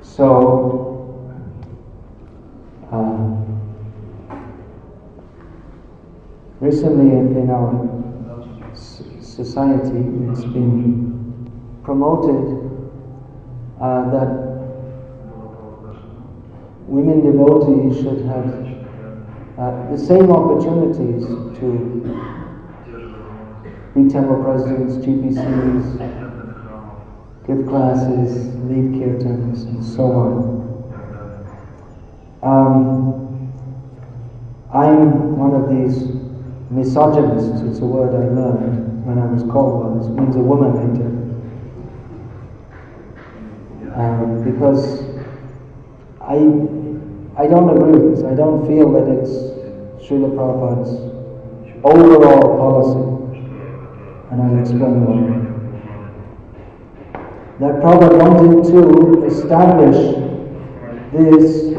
So, recently in our society, it's been promoted that women devotees should have the same opportunities to be temple presidents, GPCs, give classes, lead kirtans, and so on. I'm one of these misogynist. It's a word I learned when I was called one. It means a woman hater. Because I don't agree with this. I don't feel that it's Srila Prabhupada's overall policy. And I'll explain why. That Prabhupada wanted to establish this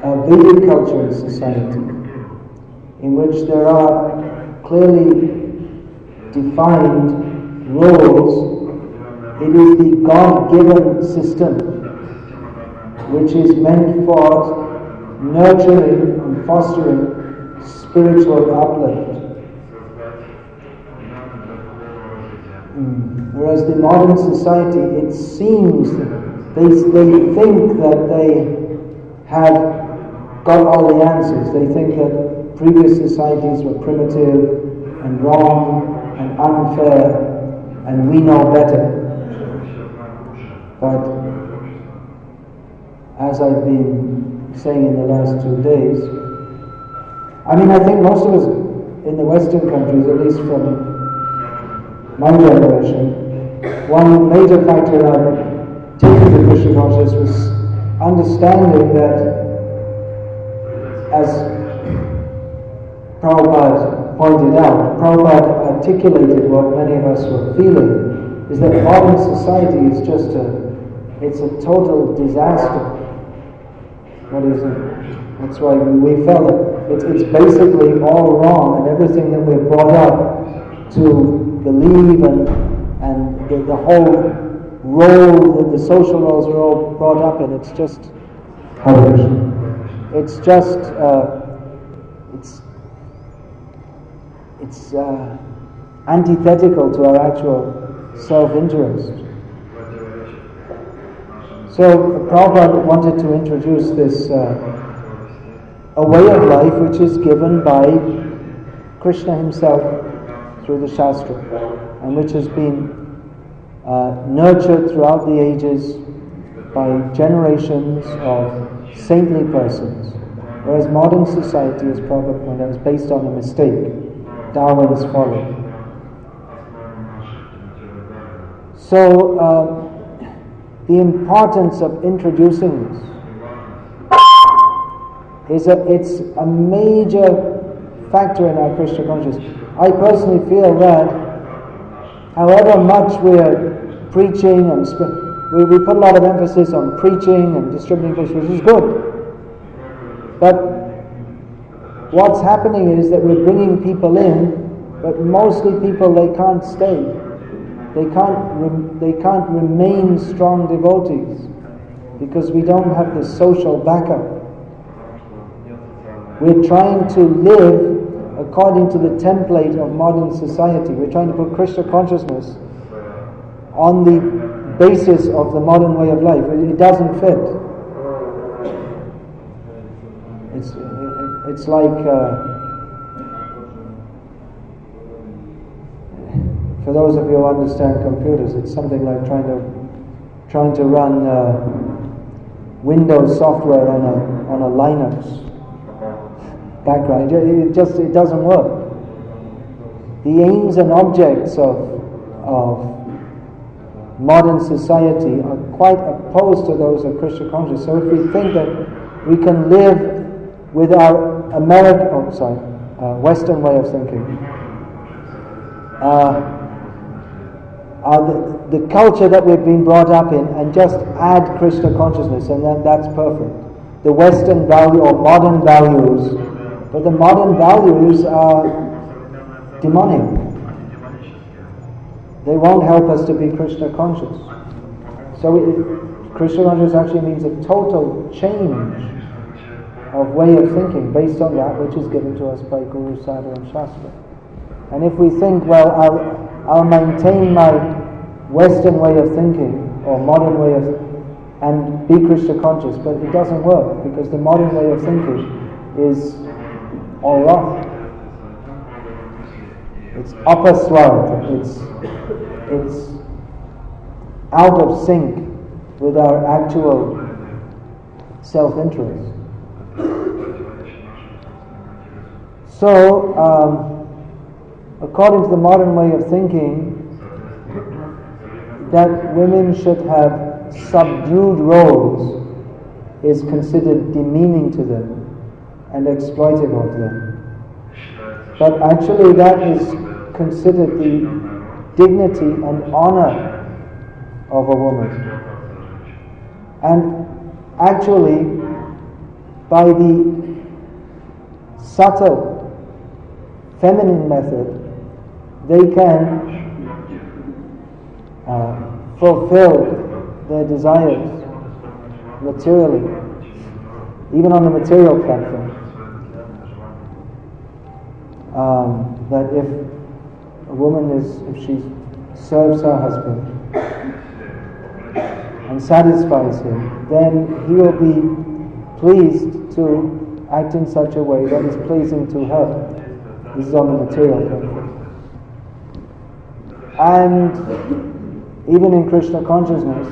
Vedic culture in society, in which there are clearly defined roles. It is the God-given system which is meant for nurturing and fostering spiritual uplift. Whereas the modern society, it seems that they think that they have got all the answers. They think that previous societies were primitive and wrong and unfair, and we know better. But as I've been saying in the last 2 days, I think most of us in the Western countries, at least from my generation, one major factor in our taking to Krishna consciousness was understanding that, as Prabhupada pointed out, Prabhupada articulated what many of us were feeling, is that modern society is just it's a total disaster. What is it? That's why we felt it. It's basically all wrong, and everything that we're brought up to believe and the whole role, the social roles are all brought up in. It's just it's just it's antithetical to our actual self-interest. So Prabhupada wanted to introduce this a way of life which is given by Krishna himself through the Shastra, and which has been nurtured throughout the ages by generations of saintly persons. Whereas modern society, as Prabhupada pointed out, is based on a mistake, Darwin's folly. So the importance of introducing this is it's a major factor in our Krishna consciousness. I personally feel that however much we're preaching and we put a lot of emphasis on preaching and distributing books, which is good. But what's happening is that we're bringing people in, but mostly people, they can't stay. They can't remain strong devotees because we don't have the social backup. We're trying to live according to the template of modern society. We're trying to put Krishna consciousness on the basis of the modern way of life. It doesn't fit. It's like for those of you who understand computers, it's something like trying to run Windows software on a Linux background. It doesn't work. The aims and objects of modern society are quite opposed to those of Krishna consciousness. So if we think that we can live with our Western way of thinking, the culture that we've been brought up in, and just add Krishna consciousness, and then that's perfect. The Western value or modern values, but the modern values are demonic. They won't help us to be Krishna conscious. So Krishna conscious actually means a total change of way of thinking based on that which is given to us by Guru, Sadhu and Shastra. And if we think, well, I'll maintain my Western way of thinking or modern way of and be Krishna conscious, but it doesn't work because the modern way of thinking is all wrong. It's apaswarta. It's out of sync with our actual self-interest. So according to the modern way of thinking, that women should have subdued roles is considered demeaning to them and exploitive of them. But actually that is considered the dignity and honor of a woman. And actually, by the subtle feminine method, they can fulfill their desires materially, even on the material platform. That if a woman if she serves her husband and satisfies him, then he will be pleased to act in such a way that is pleasing to her. This is on the material platform. And even in Krishna consciousness,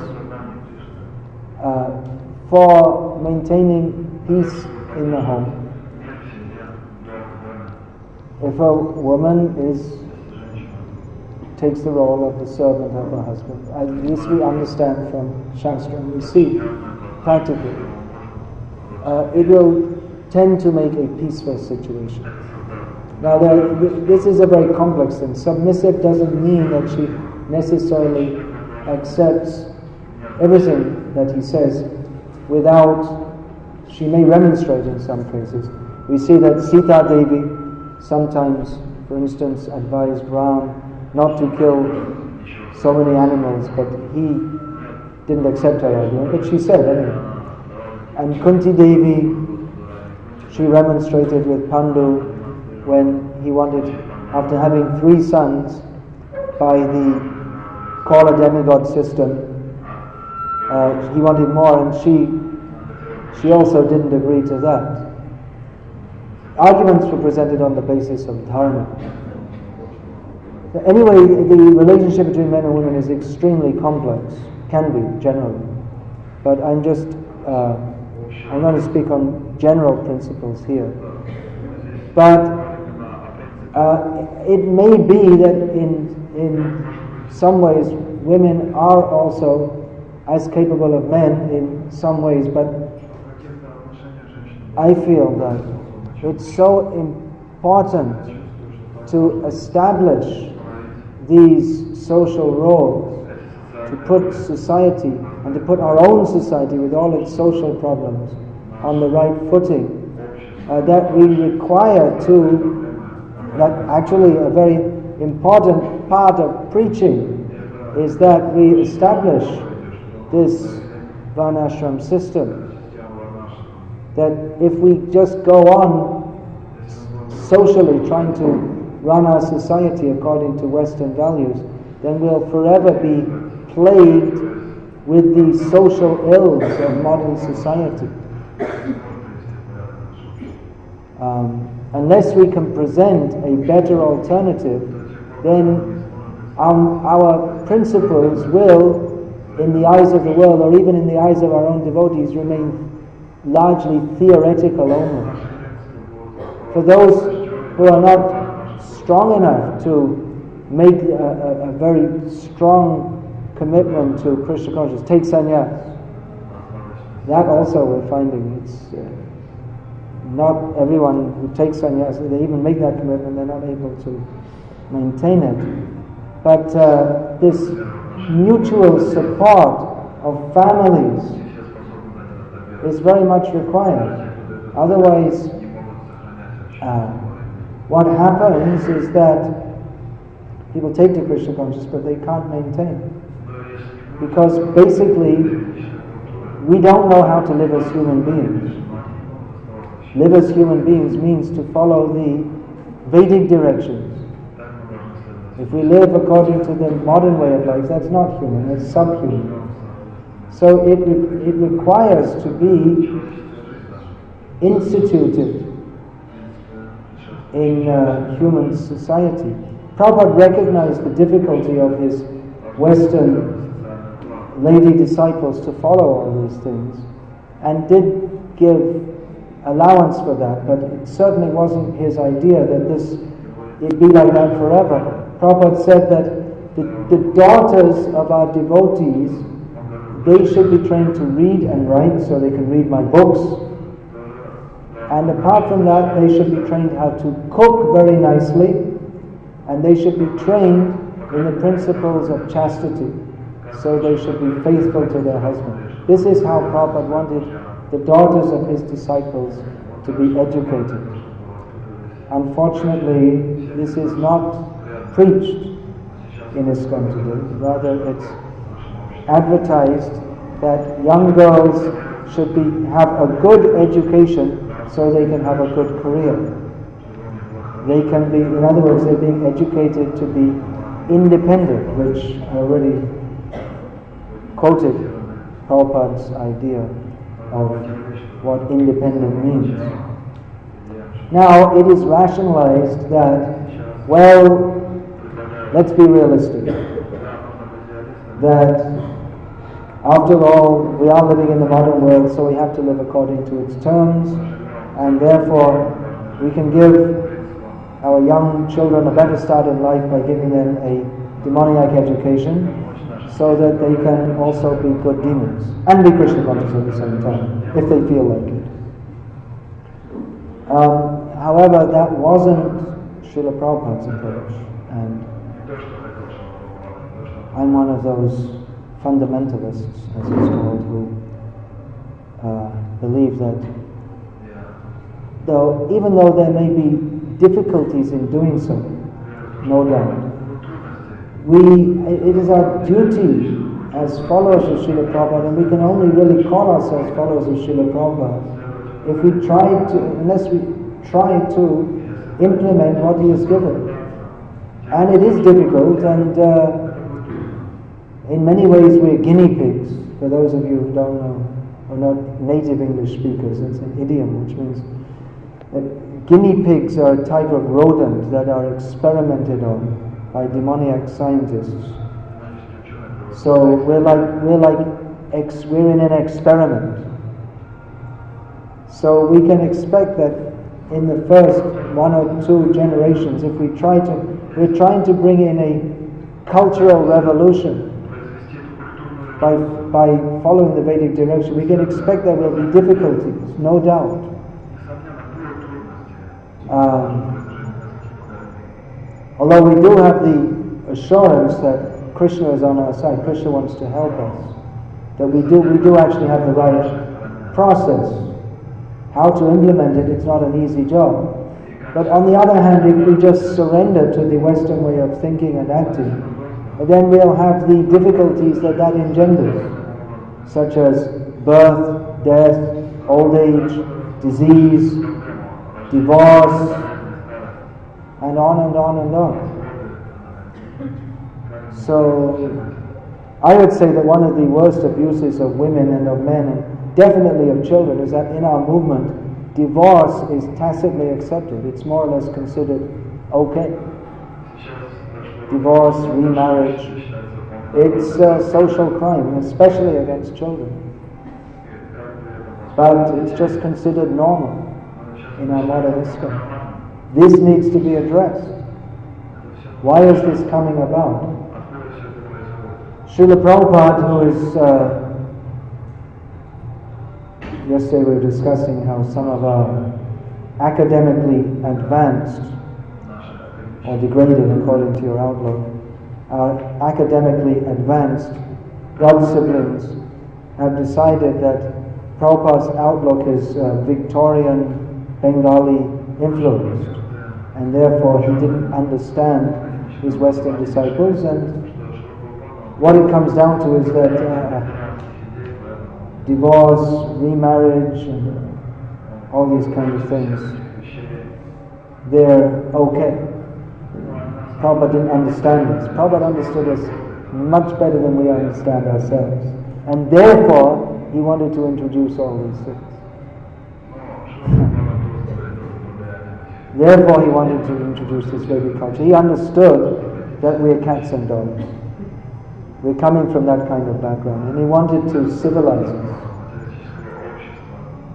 for maintaining peace in the home, if a woman takes the role of the servant of her husband, at least we understand from Shastra, and we see practically, it will tend to make a peaceful situation. Now, this is a very complex thing. Submissive doesn't mean that she necessarily accepts everything that he says she may remonstrate in some cases. We see that Sita Devi sometimes, for instance, advised Ram not to kill so many animals, but he didn't accept her idea, but she said anyway. And Kunti Devi, she remonstrated with Pandu when he wanted, after having 3 sons by the call a demigod system, he wanted more, and she also didn't agree to that. Arguments were presented on the basis of dharma. Anyway, the relationship between men and women is extremely complex, can be generally, but I'm going to speak on general principles here. But it may be that in some ways women are also as capable of men in some ways, but I feel that it's so important to establish these social roles, to put society and to put our own society with all its social problems on the right footing, that we require that actually a very important part of preaching is that we establish this varnashram system. That if we just go on socially trying to run our society according to Western values, then we'll forever be plagued with the social ills of modern society. Unless we can present a better alternative, then our principles will, in the eyes of the world, or even in the eyes of our own devotees, remain largely theoretical only. For those who are not strong enough to make a very strong commitment to Krishna consciousness, take sannyas. That also we're finding, it's not everyone who takes sannyas, they even make that commitment, they're not able to maintain it. But this mutual support of families is very much required. Otherwise, what happens is that people take to Krishna consciousness, but they can't maintain. Because basically, we don't know how to live as human beings. Live as human beings means to follow the Vedic directions. If we live according to the modern way of life, that's not human, it's subhuman. So it requires to be instituted in human society. Prabhupada recognized the difficulty of his Western lady disciples to follow all these things, and did give allowance for that, but it certainly wasn't his idea that this it be like that forever. Prabhupada said that the daughters of our devotees, they should be trained to read and write so they can read my books. And apart from that, they should be trained how to cook very nicely, and they should be trained in the principles of chastity. So they should be faithful to their husband. This is how Prabhupada wanted the daughters of his disciples to be educated. Unfortunately, this is not preached in ISKCON today. Rather, it's advertised that young girls should have a good education so they can have a good career. They can be, in other words, they're being educated to be independent, which I already quoted Prabhupada's idea of what independent means. Now, it is rationalized that, well, let's be realistic, that after all, we are living in the modern world, so we have to live according to its terms, and therefore we can give our young children a better start in life by giving them a demoniac education, so that they can also be good demons and be Krishna conscious at the same time, if they feel like it. However, that wasn't Srila Prabhupada's approach, and I'm one of those fundamentalists, as it's called, who believe that even though there may be difficulties in doing so, no doubt, it is our duty as followers of Srila Prabhupada, and we can only really call ourselves followers of Srila Prabhupada if we unless we try to implement what he has given. And it is difficult, and in many ways we're guinea pigs. For those of you who don't know, or not native English speakers, it's an idiom which means that guinea pigs are a type of rodent that are experimented on by demoniac scientists. So we're in an experiment. So we can expect that in the first 1 or 2 generations, if we're trying to bring in a cultural revolution by following the Vedic direction, we can expect there will be difficulties, no doubt. Although we do have the assurance that Krishna is on our side, Krishna wants to help us, that we do actually have the right process. How to implement it, it's not an easy job. But on the other hand, if we just surrender to the Western way of thinking and acting, then we'll have the difficulties that engenders, such as birth, death, old age, disease, divorce, and on and on and on. So, I would say that one of the worst abuses of women and of men, and definitely of children, is that in our movement, divorce is tacitly accepted. It's more or less considered okay. Divorce, remarriage, it's a social crime, especially against children. But it's just considered normal in our modern ISKCON. This needs to be addressed. Why is this coming about? Srila Prabhupada, who is yesterday we were discussing how some of our academically advanced, or degraded according to your outlook, our academically advanced God siblings have decided that Prabhupada's outlook is Victorian Bengali influenced, and therefore he didn't understand his Western disciples, and what it comes down to is that divorce, remarriage, and all these kind of things, they're okay. Prabhupada didn't understand this. Prabhupada understood us much better than we understand ourselves. And therefore, he wanted to introduce all these things. Therefore, he wanted to introduce this Vedic culture. He understood that we're cats and dogs. We're coming from that kind of background, and he wanted to civilize us.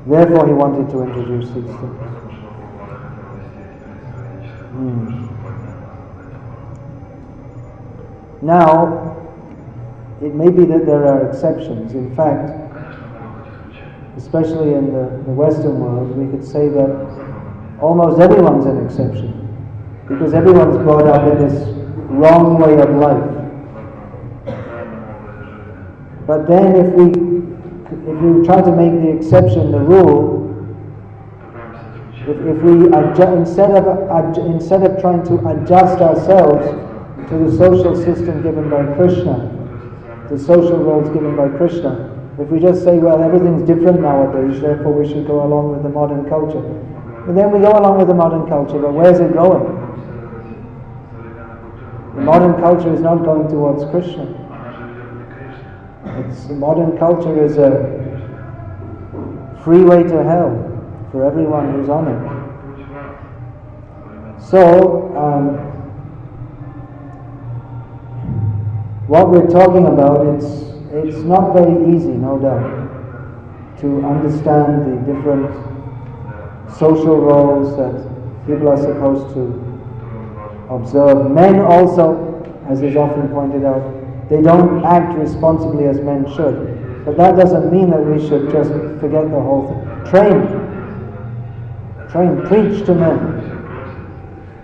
Therefore, he wanted to introduce these things. Now, it may be that there are exceptions. In fact, especially in the Western world, we could say that almost everyone's an exception, because everyone's brought up in this wrong way of life. But then if we try to make the exception the rule, if we instead of trying to adjust ourselves to the social system given by Krishna, the social roles given by Krishna, if we just say, well, everything's different nowadays, therefore we should go along with the modern culture, and then we go along with the modern culture, but where's it going? The modern culture is not going towards Krishna. The modern culture is a freeway to hell for everyone who's on it. So, what we're talking about, it's not very easy, no doubt, to understand the different social roles that people are supposed to observe. Men also, as is often pointed out, they don't act responsibly as men should. But that doesn't mean that we should just forget the whole thing. Train, preach to men,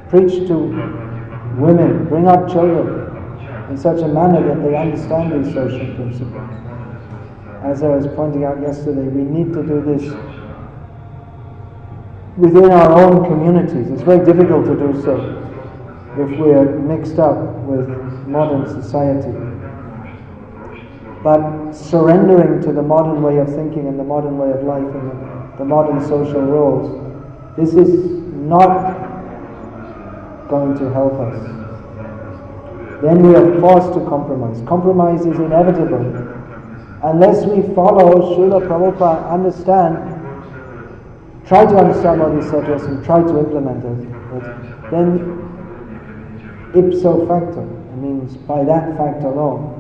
preach to women, bring up children in such a manner that they understand these social principles. As I was pointing out yesterday, we need to do this within our own communities. It's very difficult to do so if we're mixed up with modern society. But surrendering to the modern way of thinking and the modern way of life and the modern social roles, this is not going to help us. Then we are forced to compromise. Compromise is inevitable. Unless we follow Srila Prabhupada, try to understand what he said to us and try to implement it, then ipso facto, it means by that fact alone,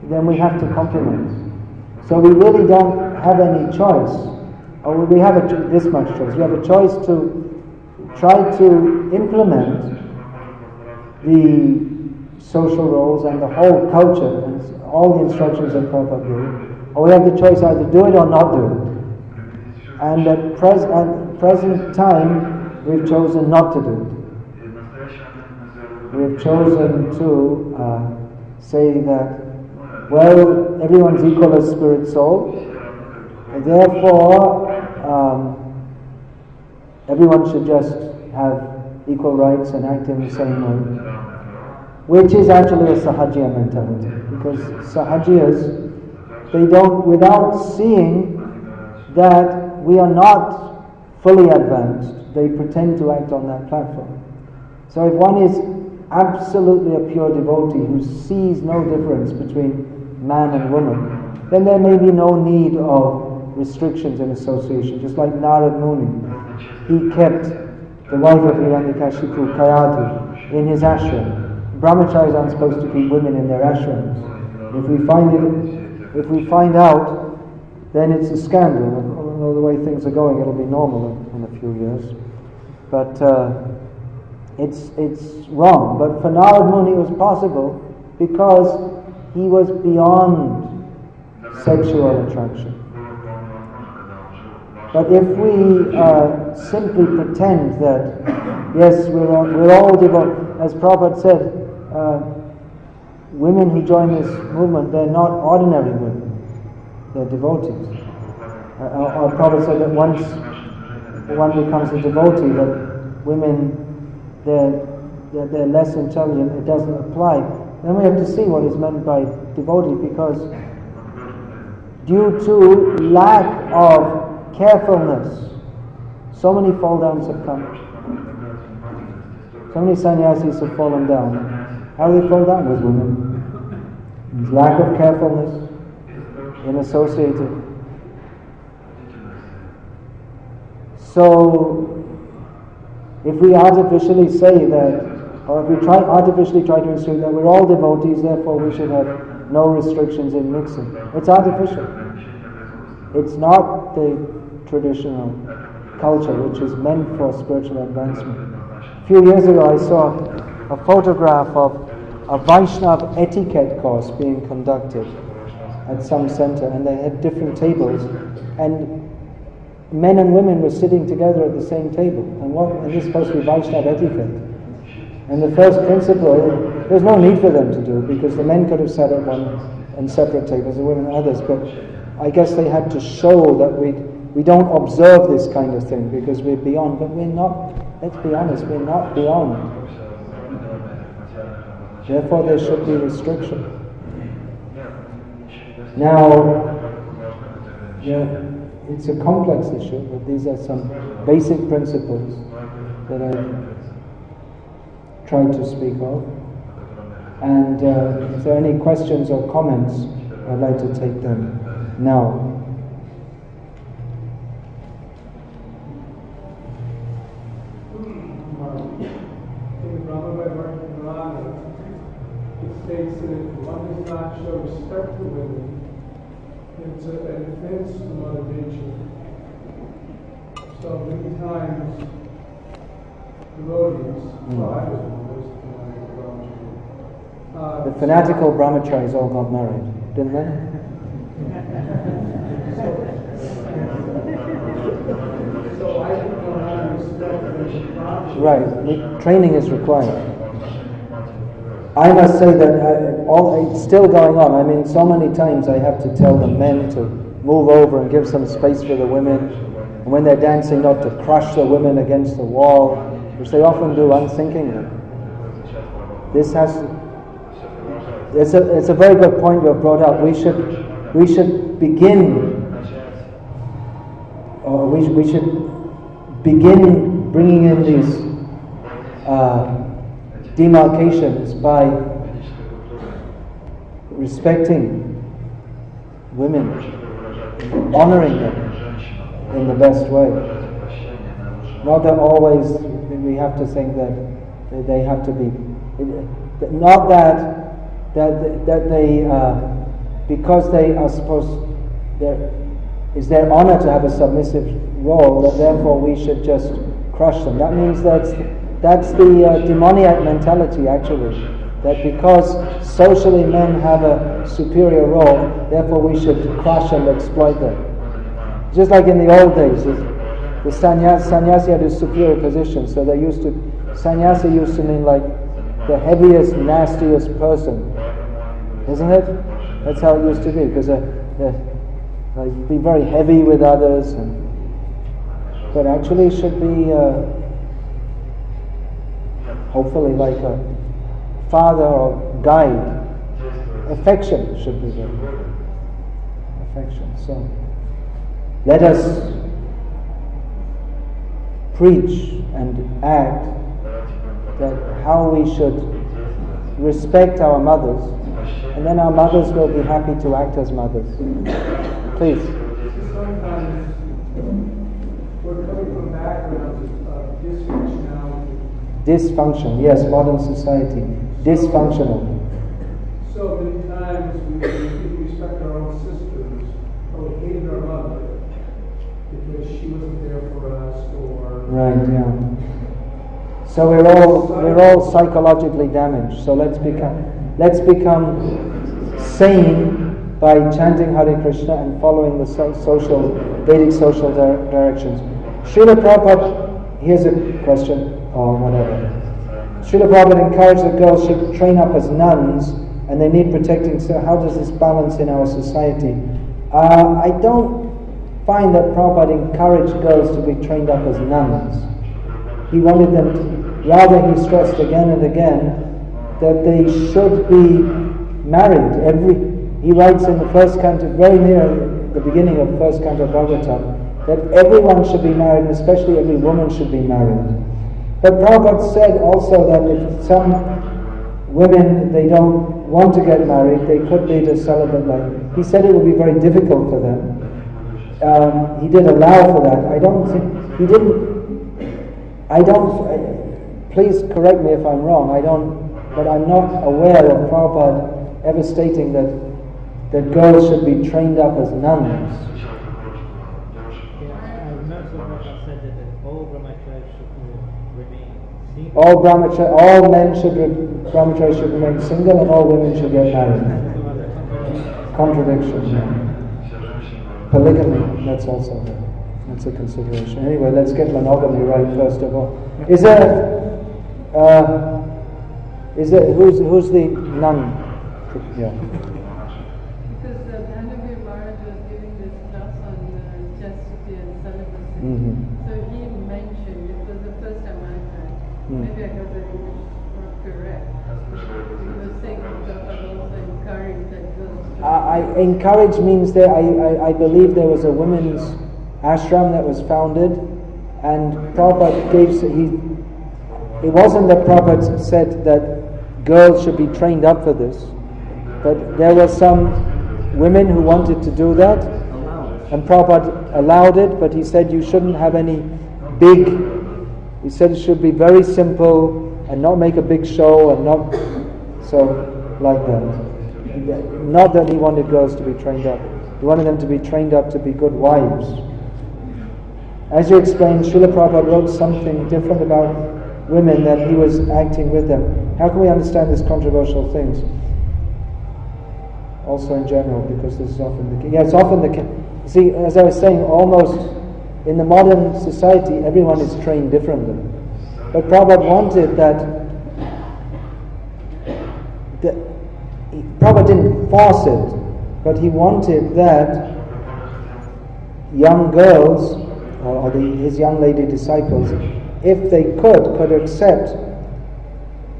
then we have to compromise. So we really don't have any choice, or we have this much choice. We have a choice to try to implement the social roles and the whole culture and all the instructions that Prabhupada gave, or we have the choice either do it or not do it. And at present time, we've chosen not to do it. We've chosen to say that, well, everyone's equal as spirit soul, and therefore everyone should just have equal rights and act in the same way, which is actually a Sahajiya mentality, because Sahajiyas, they don't, without seeing that we are not fully advanced, they pretend to act on that platform. So if one is absolutely a pure devotee who sees no difference between man and woman, then there may be no need of restrictions in association. Just like Narad Muni, he kept the wife of Hiranyakashipu, Kayadu, in his ashram. Brahmacharis aren't supposed to keep women in their ashrams. If we find out, then it's a scandal. Although the way things are going, it'll be normal in a few years. But it's wrong. But for Narad Muni it was possible because he was beyond sexual attraction. But if we simply pretend that, yes, we're all devoted, as Prabhupada said, women who join this movement, they're not ordinary women, they're devotees. Or Prabhupada said that once one becomes a devotee, that women, they're less intelligent, it doesn't apply. Then we have to see what is meant by devotee, because due to lack of carefulness, so many fall downs have come. So many sannyasis have fallen down. How do they fall down? With women. There's lack of carefulness in associating. So, if we artificially say that, or if we artificially try to insinuate that we're all devotees, therefore we should have no restrictions in mixing, it's artificial. It's not the traditional culture which is meant for spiritual advancement. few years ago I saw a photograph of a Vaishnav etiquette course being conducted at some center, and they had different tables, and men and women were sitting together at the same table, and this is supposed to be Vaishnav etiquette. And the first principle, there's no need for them to do it, because the men could have sat at one and separate tables, the women others, but I guess they had to show that we don't observe this kind of thing because we're beyond, but we're not, let's be honest, we're not beyond. Therefore there should be restriction. Now, it's a complex issue, but these are some basic principles that I've tried to speak of. And if there are any questions or comments, I'd like to take them now. States that if one does not show respect to women, it's an offense to Mother Nature. So many times, devotees, I was one of those the fanatical brahmacharis all got married, didn't they? So I don't know how to respect the brahmacharis. Right, training is required. I must say that it's still going on. I mean, so many times I have to tell the men to move over and give some space for the women, and when they're dancing not to crush the women against the wall, which they often do unthinkingly. This has it's a very good point you have brought up. We should begin bringing in these demarcations by respecting women, honoring them in the best way. Not that always we have to think that they have to be, not that they, because they are supposed, it's their honor to have a submissive role, that therefore we should just crush them. That means that's the demoniac mentality, actually. That because socially men have a superior role, therefore we should crush and exploit them. Just like in the old days, the sannyasi had a superior position, so sannyasi used to mean like the heaviest, nastiest person, isn't it? That's how it used to be, because like be very heavy with others, but actually should be hopefully like a father or guide. Affection should be there. Affection. So let us preach and act that how we should respect our mothers, and then our mothers will be happy to act as mothers. Please. Sometimes we're coming from backgrounds of dysfunctionality. Dysfunction, yes, modern society. Dysfunctional. So many times we respect our own sisters, or we hated our mother because she wasn't there for us, or right, yeah. So we're all psychologically damaged. So let's become sane by chanting Hare Krishna and following the Vedic social directions. Srila Prabhupada, here's a question or whatever. Srila Prabhupada encouraged that girls should train up as nuns, and they need protecting. So how does this balance in our society? I don't find that Prabhupada encouraged girls to be trained up as nuns. He wanted them to, rather he stressed again and again that they should be married. He writes in the first canto, very near the beginning of first canto of Bhagavatam, that everyone should be married, and especially every woman should be married. But Prabhupada said also that if some women, they don't want to get married, they could lead a celibate life. He said it would be very difficult for them. He did allow for that. Please correct me if I'm wrong, but I'm not aware of Prabhupada ever stating that girls should be trained up as nuns. I remember Prabhupada said that all brahmacharis all men brahmacharis should remain single, and all women should get married. Contradiction. Yeah. Polygamy, that's also there. That's a consideration. Anyway, let's get monogamy right first of all. Is there who's the nun? Yeah. Because Dhanavir Maharaj was giving this class on chastity and celibacy. Mm-hmm. So he mentioned, it was the first time I heard, maybe I got the English not correct. He was saying that also encouraged that girls. Encourage means that I believe there was a women's ashram that was founded, and Prabhupada it wasn't that Prabhupada said that girls should be trained up for this, but there were some women who wanted to do that, and Prabhupada allowed it, but he said you shouldn't have any big, he said it should be very simple and not make a big show and not so like that. Not that he wanted girls to be trained up, he wanted them to be trained up to be good wives. As you explained, Srila Prabhupada wrote something different about women, that he was acting with them. How can we understand these controversial things? Also in general, because this is often the case. Yeah, it's often the case. See, as I was saying, almost in the modern society, everyone is trained differently. But Prabhupada wanted Prabhupada didn't force it, but he wanted that young girls, or his young lady disciples, if they could accept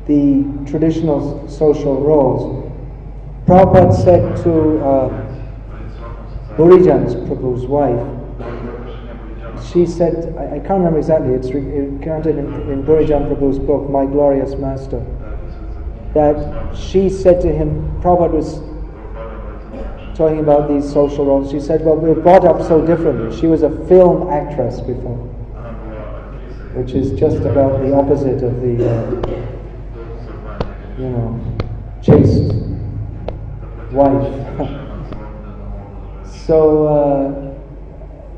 the traditional social roles. Prabhupada said to Burijan's Prabhu's wife, she said, I can't remember exactly, it's recounted in Burijan Prabhu's book, My Glorious Master, that she said to him, Prabhupada was talking about these social roles, she said, well, we were brought up so differently. She was a film actress before, which is just about the opposite of the, chaste wife. So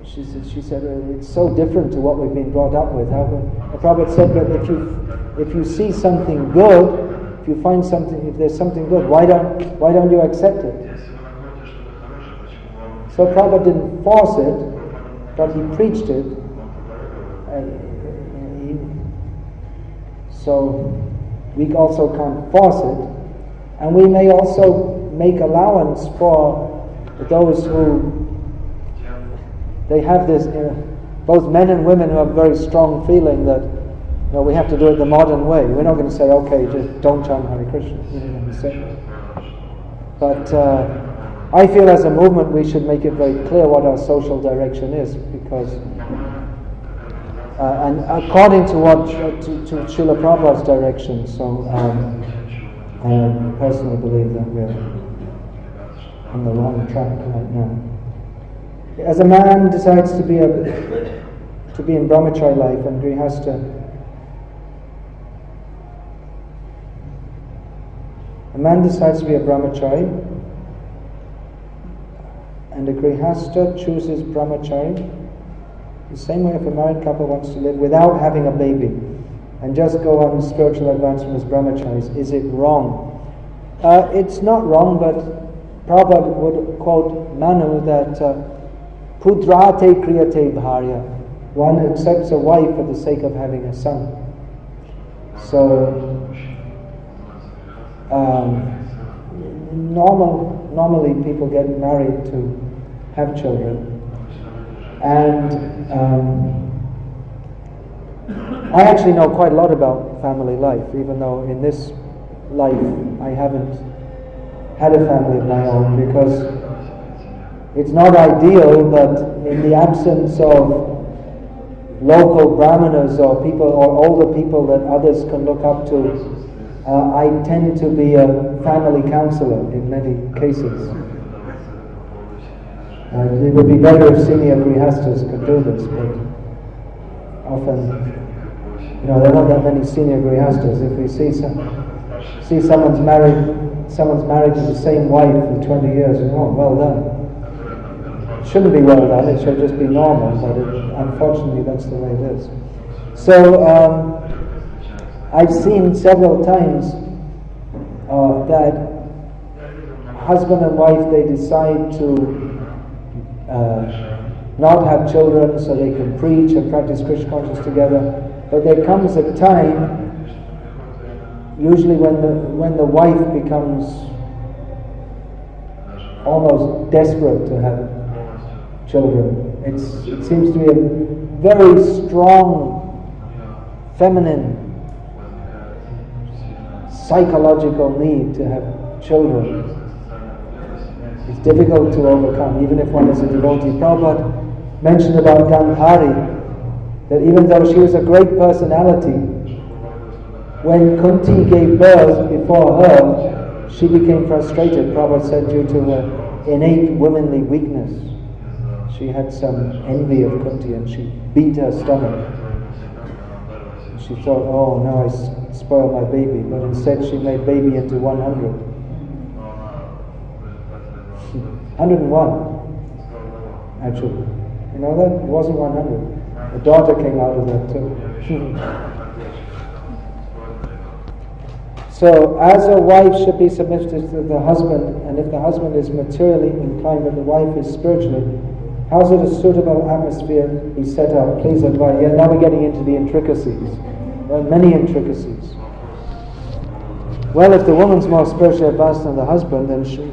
she said it's so different to what we've been brought up with. Prabhupada said, but if you see something good, if there's something good, why don't you accept it? So Prabhupada didn't force it, but he preached it. So we also can't force it, and we may also make allowance for those who they have this, both men and women who have very strong feeling that we have to do it the modern way. We're not going to say, okay, just don't chant Hare Krishna. We're not going to say that. But I feel as a movement we should make it very clear what our social direction is, because and according to to Srila Prabhupada's direction, so I personally believe that we're on the wrong track right now. As a man decides to be in brahmachari life and grihastha, a man decides to be a brahmachari, and a grihastha chooses brahmachari. The same way if a married couple wants to live without having a baby and just go on spiritual advancement as brahmacharis, is it wrong? It's not wrong, but Prabhupada would quote Manu that pudrate kriyate bharya, one accepts a wife for the sake of having a son. So normally people get married to have children. And I actually know quite a lot about family life, even though in this life I haven't had a family of my own, because it's not ideal, but in the absence of local brahmanas or people or older people that others can look up to, I tend to be a family counselor in many cases. It would be better if senior grihasthas could do this, but often, there are not that many senior grihasthas. If we see someone's married to the same wife for 20 years, well done. It shouldn't be well done, it should just be normal, but unfortunately that's the way it is. So I've seen several times that husband and wife, they decide to not have children so they can preach and practice Krishna consciousness together. But there comes a time, usually when the wife becomes almost desperate to have children. It seems to be a very strong feminine psychological need to have children. It's difficult to overcome, even if one is a devotee. Prabhupada mentioned about Gandhari, that even though she was a great personality, when Kunti gave birth before her, she became frustrated. Prabhupada said due to her innate womanly weakness. She had some envy of Kunti and she beat her stomach. She thought, oh, now I spoiled my baby. But instead she made baby into 100. 101, actually. You know that? It wasn't 100. A daughter came out of that too. So, as a wife should be submissive to the husband, and if the husband is materially inclined but the wife is spiritually, how is it a suitable atmosphere be set up? Please advise. Yeah, now we're getting into the intricacies. There are many intricacies. Well, if the woman's more spiritually advanced than the husband, then she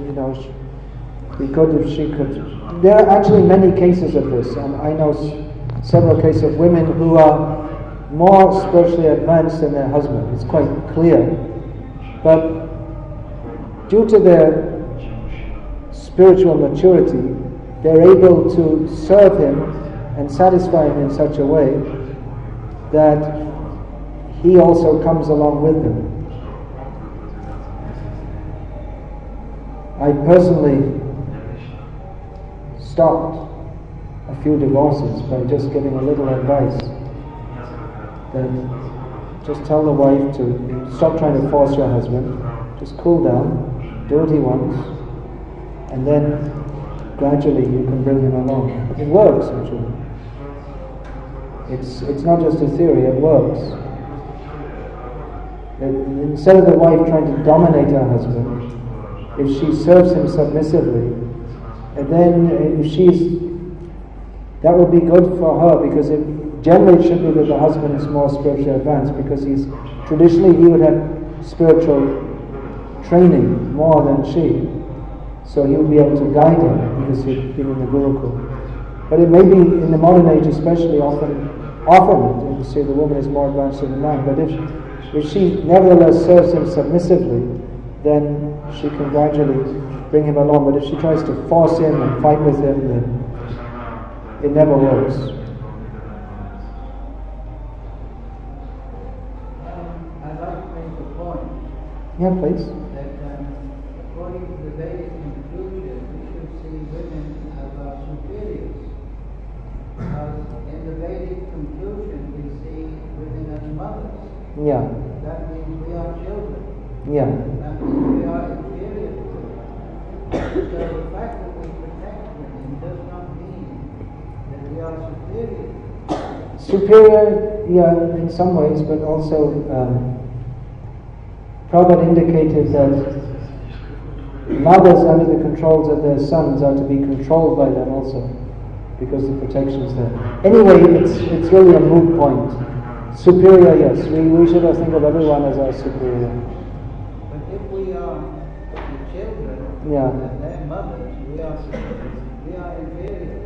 could. There are actually many cases of this. I know several cases of women who are more spiritually advanced than their husband. It's quite clear. But due to their spiritual maturity, they're able to serve him and satisfy him in such a way that he also comes along with them. I personally stopped a few divorces by just giving a little advice. Then just tell the wife to stop trying to force your husband, just cool down, do what he wants, and then gradually you can bring him along. It works, actually. It's not just a theory, it works. Instead of the wife trying to dominate her husband, if she serves him submissively, and then that would be good for her, because generally it should be that the husband is more spiritually advanced, because traditionally he would have spiritual training more than she. So he would be able to guide her because he'd been in the Gurukul. But it may be in the modern age especially often to say the woman is more advanced than the man. But if she nevertheless serves him submissively, then she can gradually bring him along. But if she tries to force him and fight with him, then it never works. I'd like to make a point. Yeah, please. That according to the Vedic conclusion, we should see women as our superiors. Because in the Vedic conclusion, we see women as mothers. Yeah. That means we are children. Yeah. That means we are inferior to them. So the fact that we protect women does not mean that we are superior. Superior, yeah, in some ways, but also Prabhupada indicated that mothers under the controls of their sons are to be controlled by them also, because the protection is there. Anyway, it's really a moot point. Superior, yes, we should think of everyone as our superior. But if we are the children and their mothers, we are inferior.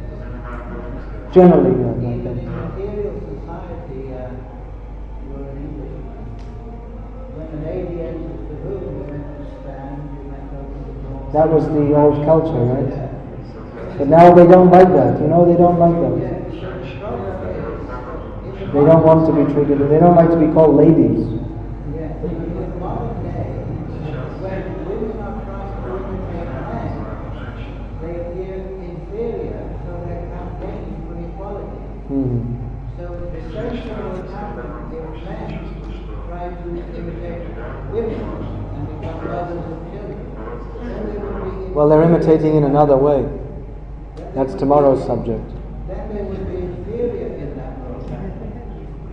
Generally, yeah. Even in material society, you're an Englishman. When a lady enters the room, you meant to stand, you meant to open the door. That was the old culture, right? But now they don't like that. They don't like that. They don't want to be treated. They don't like to be called ladies. Yeah, in the modern day, when women are trying to make men, they appear inferior, so they're campaigning for equality. Mm-hmm. So the same thing will happen if men try to imitate women and become mothers of children. Then they will be Well, they're imitating in another way. That's tomorrow's subject. Then they will be inferior in that role.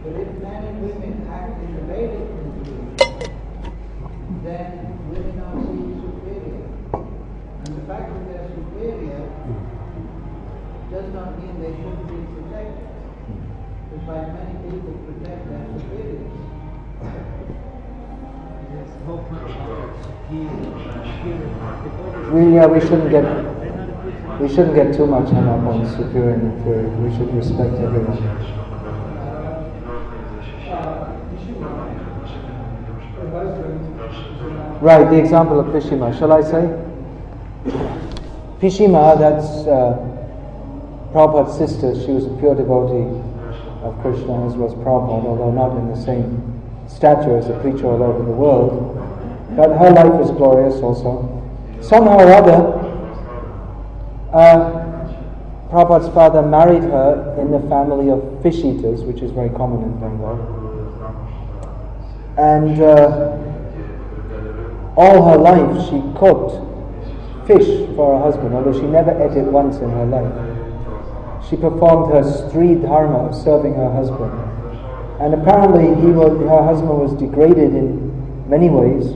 But if women act in the Vedic conclusion, then women are seen superior. And the fact that they're superior does not mean they shouldn't be protected. Just like many people protect their superiors. We shouldn't get too much hung up on superior and inferior. We should respect everyone. Right, the example of Pishima. Shall I say? Pishima, that's Prabhupada's sister. She was a pure devotee of Krishna, as was Prabhupada, although not in the same stature as a preacher all over the world. But her life was glorious also. Somehow or other, Prabhupada's father married her in the family of fish eaters, which is very common in Bengal. And all her life she cooked fish for her husband, although she never ate it once in her life. She performed her Stri Dharma of serving her husband. And apparently her husband was degraded in many ways,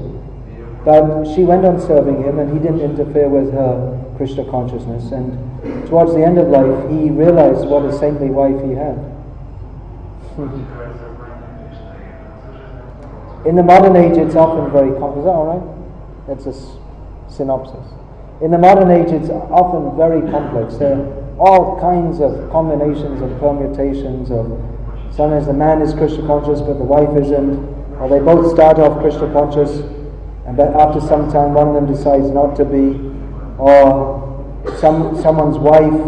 but she went on serving him and he didn't interfere with her Krishna consciousness. And towards the end of life, he realized what a saintly wife he had. In the modern age, it's often very complex. Is that all right? That's a synopsis. In the modern age, it's often very complex. There are all kinds of combinations and permutations of sometimes the man is Krishna conscious but the wife isn't, or they both start off Krishna conscious and but after some time one of them decides not to be, or someone's wife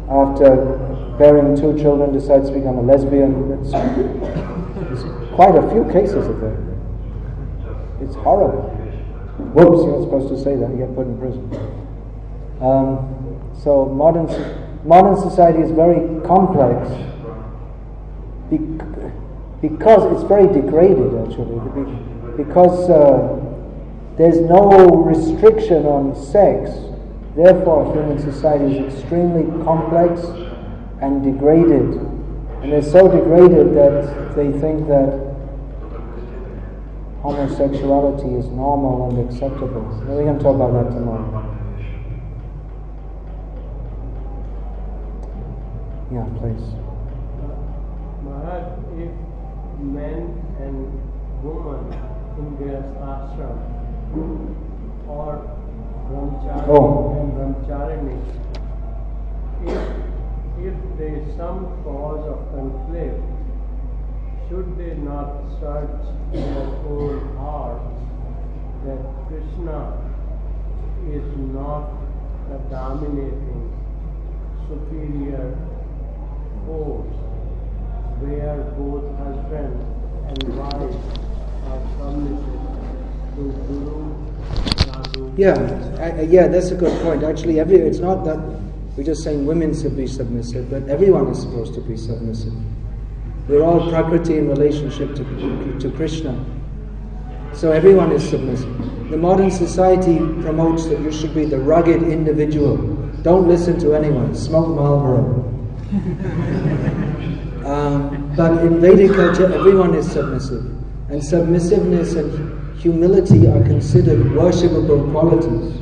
after bearing 2 children decides to become a lesbian. There's quite a few cases of that. It's horrible. Whoops, you're not supposed to say that, you get put in prison. So modern society is very complex because it's very degraded actually, because there's no restriction on sex. Therefore human society is extremely complex and degraded, and they're so degraded that they think that homosexuality is normal and acceptable. We're going to talk about that tomorrow. Yeah, please. Maharaj, if men and women in their ashram or brahmachari and brahmacharini, if there is some cause of conflict, should they not search their own hearts that Krishna is not a dominating, superior force, where both husband and wife are submissive to Guru, Sadhu? Yeah, that's a good point. Actually, it's not that we're just saying women should be submissive, but everyone is supposed to be submissive. We're all Prakriti in relationship to Krishna. So everyone is submissive. The modern society promotes that you should be the rugged individual. Don't listen to anyone. Smoke Marlboro. But in Vedic culture, everyone is submissive. And submissiveness and humility are considered worshipable qualities.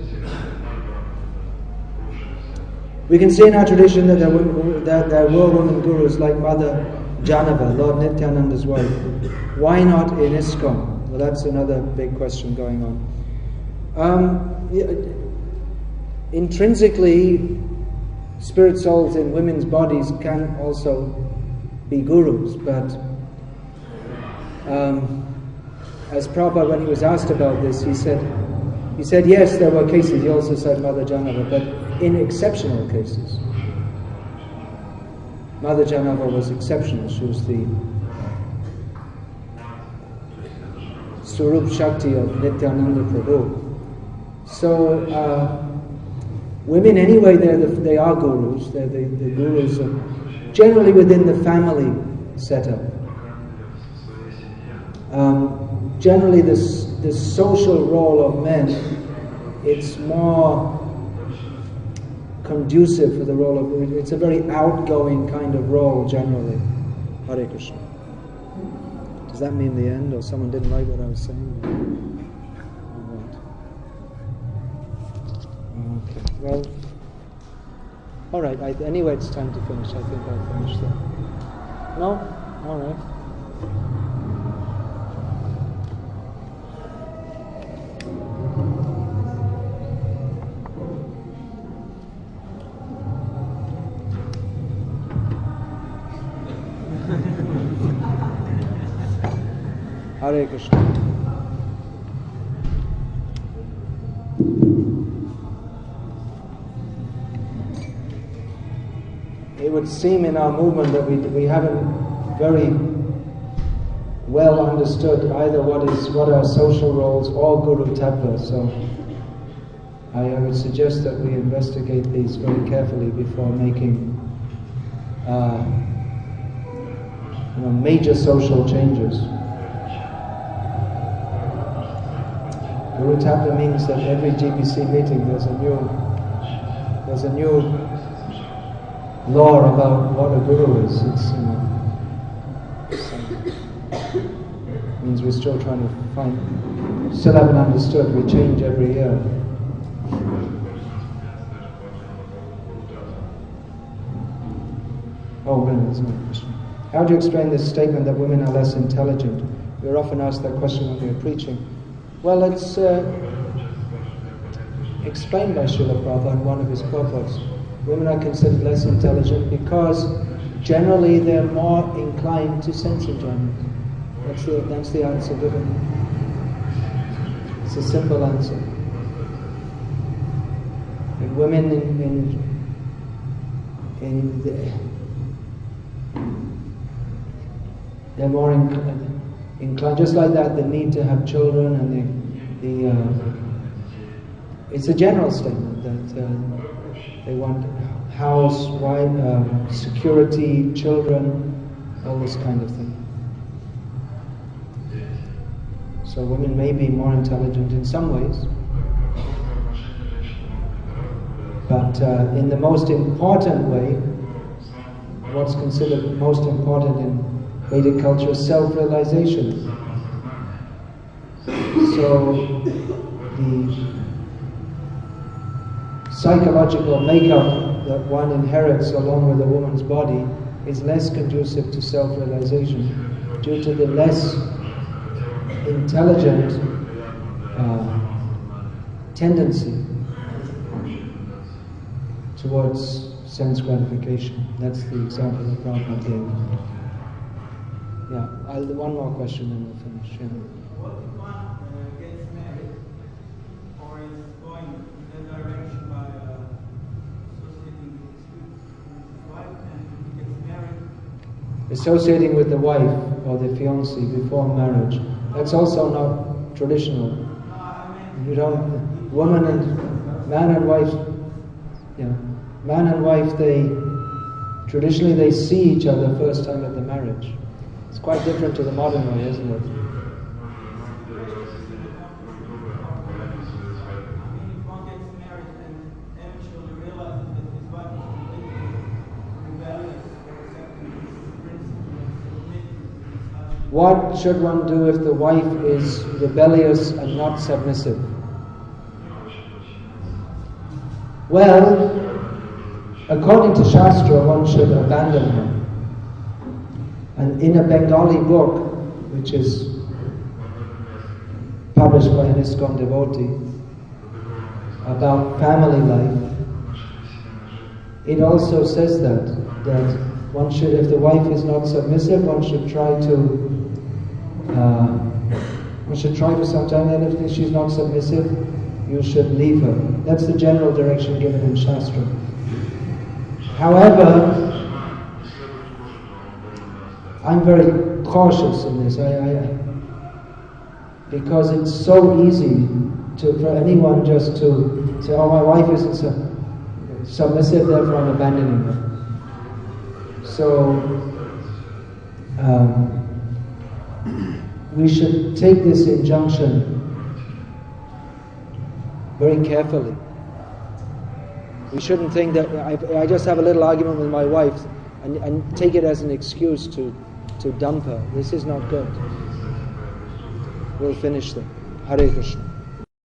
We can see in our tradition that there were women gurus like Mother Janava, Lord Nityananda's wife. Why not in ISKCON? Well, that's another big question going on. Intrinsically, spirit souls in women's bodies can also be gurus, but as Prabhupada, when he was asked about this, he said yes, there were cases. He also said Mother Janava, but in exceptional cases. Mother Janava was exceptional. She was the Swarup Shakti of Nityananda Prabhu. So women anyway, they are gurus. They're the gurus of, generally within the family setup. Generally the social role of men, it's more conducive for the role of, it's a very outgoing kind of role generally. Hare Krishna. Does Does that mean the end, or someone didn't like what I was saying? Or what? Okay, well, all right, anyway, it's time to finish. I think I'll finish that. No? All right. Hare Krishna. It would seem in our movement that we haven't very well understood either what are social roles or Guru Tattva. So I would suggest that we investigate these very carefully before making major social changes. Guru Tattva means that every GBC meeting there's a new law about what a guru is. It means we're still trying to still haven't understood. We change every year. Oh, well, there's no question. How do you explain this statement that women are less intelligent? We're often asked that question when we're preaching. Well, it's explained by Srila Prabhupada in one of his purports. Women are considered less intelligent because generally they're more inclined to sense enjoyment. That's the answer given. It's a simple answer. And women they're more inclined, just like that, the need to have children, and it's a general statement that they want house, wife, security, children, all this kind of thing. So women may be more intelligent in some ways, but in the most important way, what's considered most important in Vedic culture is self-realization. So the psychological makeup that one inherits along with a woman's body is less conducive to self-realization due to the less intelligent tendency towards sense gratification. That's the example that Prabhupada gave. Yeah, one more question and we'll finish. Yeah. What if one gets married or is going in that direction by associating with his wife, and he gets married? Associating with the wife or the fiancé before marriage, that's also not traditional. No, I mean, You don't, woman and man and wife, yeah, man and wife, traditionally they see each other first time at the marriage. It's quite different to the modern way, isn't it? if one gets married and eventually realizes that his wife is completely rebellious or accepting his principles and submitting to his husband, What should one do if the wife is rebellious and not submissive? Well, according to Shastra, one should abandon her. And in a Bengali book, which is published by an ISKCON devotee, about family life, it also says that one should, if the wife is not submissive, one should try to sometime, and if she's not submissive, you should leave her. That's the general direction given in Shastra. However, I'm very cautious in this, because it's so easy for anyone just to say, oh, my wife isn't submissive, therefore I'm abandoning her. So, we should take this injunction very carefully. We shouldn't think that I just have a little argument with my wife and take it as an excuse to dump her. This is not good. we'll finish them. Hare Krishna.